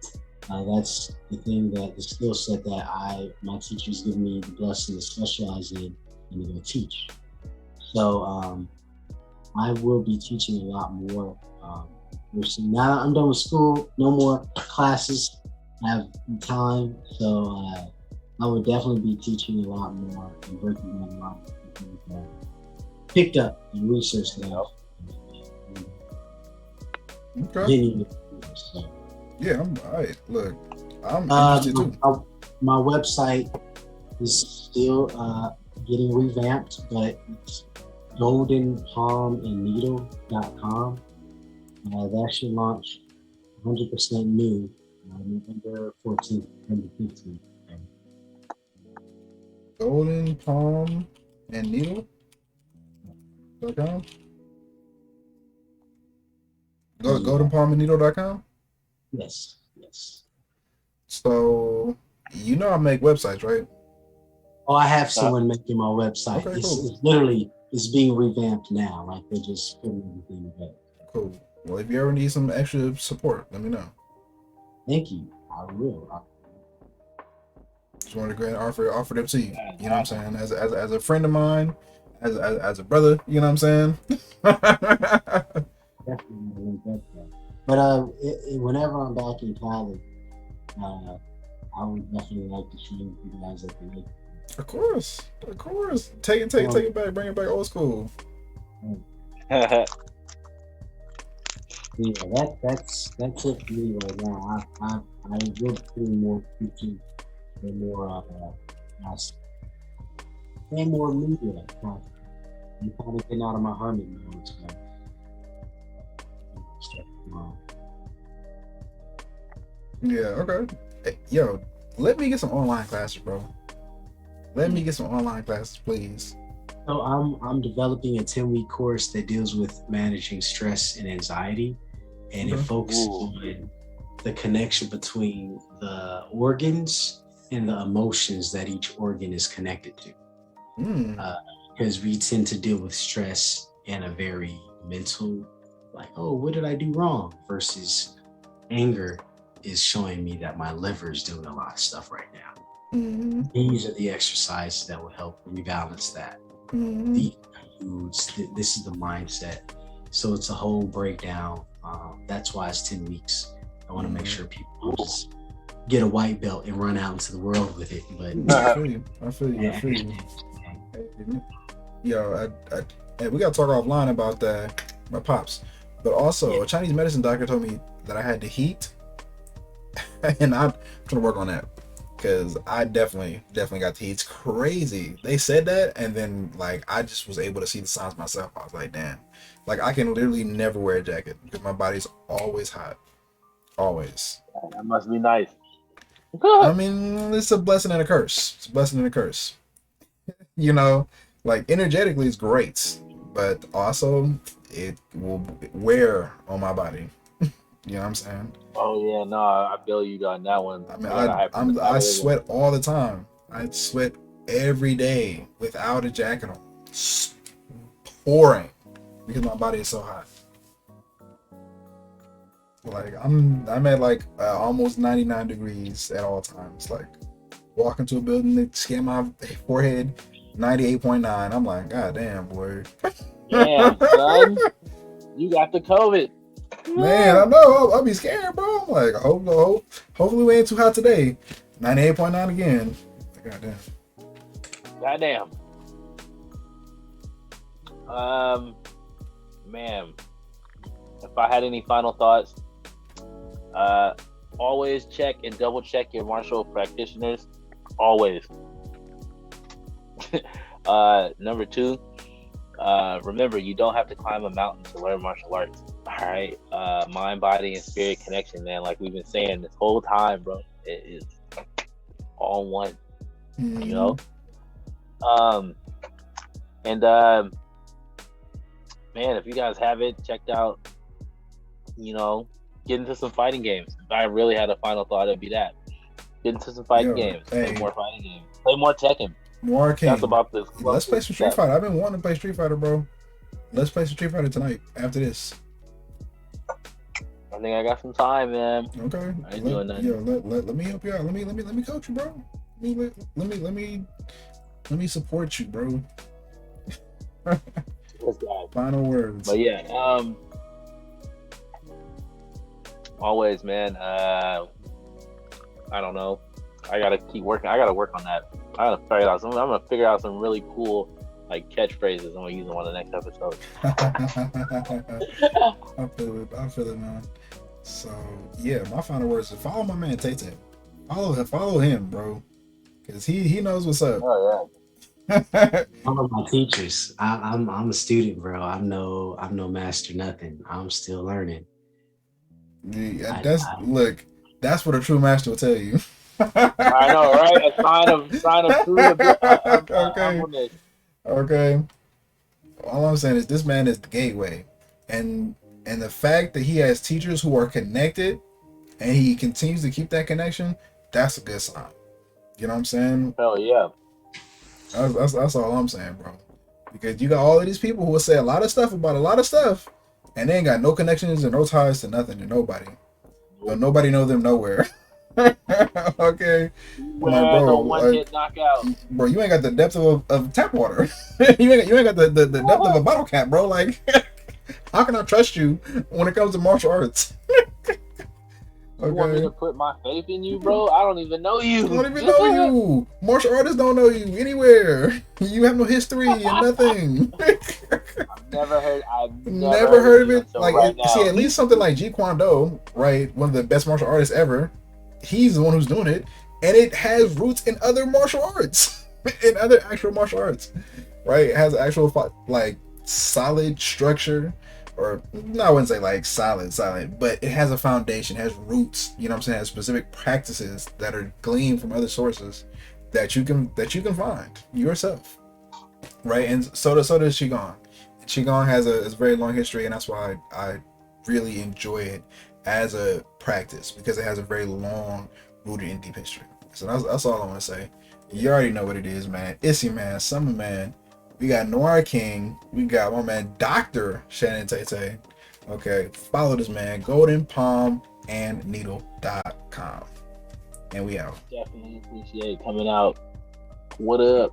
That's the skill set that my teachers give me the blessing to specialize in and to go teach. So I will be teaching a lot more. Now I'm done with school, no more classes. I have time, so I would definitely be teaching a lot more and breaking down a lot more. Picked up and researched now. Okay. Yeah, I'm all right. Look, I'm interested too. My website is still getting revamped, but it's goldenpalmandneedle.com. That should launch 100% new November 14th, 2015. Golden Palm and Needle.com? Goldenpalmandneedle.com? Yes. So I make websites, right? Oh, I have someone making my website. Okay, It's, cool. it's literally it's being revamped now. Like they're just putting everything together. Cool. Well, if you ever need some extra support, let me know. Thank you. I will. Just wanted to go ahead and offer them to you. You know what I'm saying? As a friend of mine, as a brother. You know what I'm saying? Definitely. But whenever I'm back in Cali, I would definitely like to show you guys at the lake. Of course. Take it back. Bring it back old school. Yeah, that's it for me right now. I will do more teaching and more and more media. I'm kind of getting out of my hermit mode. Yeah. Okay. Hey, yo, let me get some online classes, bro. Let me get some online classes, please. So I'm developing a 10-week course that deals with managing stress and anxiety, and it focuses on the connection between the organs and the emotions that each organ is connected to. Because we tend to deal with stress in a very mental, like, oh, what did I do wrong? Versus anger is showing me that my liver is doing a lot of stuff right now. These are the exercises that will help rebalance that. The foods, this is the mindset. So it's a whole breakdown. That's why it's 10 weeks. I want to make sure people don't just get a white belt and run out into the world with it. But I feel you. Yo, we gotta talk offline about my pops. But also, a Chinese medicine doctor told me that I had the heat, and I'm trying to work on that because I definitely got the heat. It's crazy. They said that, and then like I just was able to see the signs myself. I was like, damn, like I can literally never wear a jacket because my body's always hot, always. That must be nice. I mean, it's a blessing and a curse. It's a blessing and a curse. Like energetically it's great, but also it will wear on my body. You know what I'm saying? Oh yeah, no, I feel you on that one. I mean, I sweat all the time. I sweat every day without a jacket on, pouring because my body is so hot. Like I'm at like almost 99 degrees at all times. Like walk into a building, they scan my forehead. 98.9. I'm like, God damn, boy. Damn, son. You got the COVID. Man, I know. I'll be scared, bro. I'm like, hopefully we ain't too hot today. 98.9 again. God damn. Man. If I had any final thoughts, always check and double check your martial practitioners. Always. Number 2, remember you don't have to climb a mountain to learn martial arts. All right, mind, body, and spirit connection, man. Like we've been saying this whole time, bro. It is all one. You know. Man, if you guys haven't checked out, get into some fighting games. If I really had a final thought, it'd be that. Get into some fighting games. Play more fighting games. Play more Tekken. More King. That's about this. Let's play some Street Fighter. I've been wanting to play Street Fighter, bro. Let's play some Street Fighter tonight after this. I think I got some time, man. Okay. I ain't doing nothing. Let me help you out. Let me coach you, bro. Let me support you, bro. Final words. But yeah, always, man. I don't know. I gotta keep working. I gotta work on that. I gotta figure out some. I'm gonna figure out some really cool like catchphrases. I'm gonna use them on the next episode. I feel it, man. So yeah, my final words is follow my man Tetteh. Follow him, bro, because he knows what's up. Oh yeah. One of my teachers. I'm a student, bro. I'm no master, nothing. I'm still learning. Yeah, that's what a true master will tell you. I know, right? A sign of true humbleness. Okay. All I'm saying is this man is the gateway, and the fact that he has teachers who are connected, and he continues to keep that connection, that's a good sign. You know what I'm saying? Hell yeah. That's all I'm saying, bro. Because you got all of these people who will say a lot of stuff about a lot of stuff, and they ain't got no connections and no ties to nothing to nobody. So nobody know them nowhere. Okay. I'm like, Well, bro, no one hit knockout. bro, you ain't got the depth of tap water. you ain't got the depth of a bottle cap, bro. Like, how can I trust you when it comes to martial arts? You want me to put my faith in you, bro? I don't even know you. I don't even know you. Martial artists don't know you anywhere. You have no history and nothing. I've never heard of it. Like, right see, at least something like Jeet Kune Do, right? One of the best martial artists ever. He's the one who's doing it, and it has roots in other martial arts, in other actual martial arts, right? It has actual like solid structure. Or no, I wouldn't say like solid, but it has a foundation, has roots. You know what I'm saying? It has specific practices that are gleaned from other sources that you can find yourself, right? And so does Qigong. Qigong has a very long history, and that's why I really enjoy it as a practice, because it has a very long, rooted and deep history. So that's all I want to say. You already know what it is, man. It's your man, SumOfMan. We got Noir King. We got my man, Dr. Shannon Tetteh. Okay, follow this man, goldenpalmandneedle.com. And we out. Definitely appreciate coming out. What up?